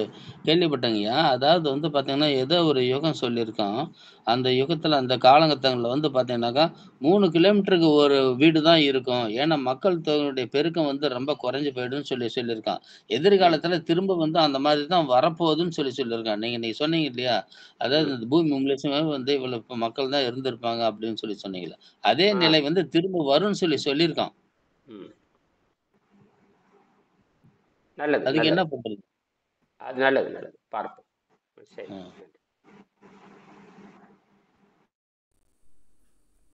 கேள்விப்பட்டேங்கய்யா. அதாவது வந்து பாத்தீங்கன்னா, ஏதோ ஒரு யுகம் சொல்லியிருக்கான். அந்த யுகத்துல அந்த காலகட்டங்கள்ல வந்து பாத்தீங்கன்னாக்கா, 3 கிலோமீட்டருக்கு ஒரு வீடு தான் இருக்கும். ஏன்னா, மக்கள் தொகையுடைய பெருக்கம் வந்து ரொம்ப குறைஞ்சு போயிடும்னு சொல்லியிருக்கான். ம், எதிர்காலத்துல திரும்ப வந்து அந்த மாதிரி தான் வரப்போகுதுன்னு சொல்லியிருக்கான். நீங்க நீங்க சொன்னீங்க இல்லையா? அதாவது ம். இந்த பூமி முழுசுமே வந்து இவ்வளவு மக்கள் தான் இருந்திருப்பாங்க அப்படின்னு சொன்னீங்கல்ல. அதே ஆ, நிலை வந்து திரும்ப வரும்ன்னு சொல்லியிருக்கான். ம். நல்லது, அதுக்கு என்ன நல்லது. பண்றது? அது நல்லது, நல்லது. பார்ப்போம். சரி. ம். நன்றி.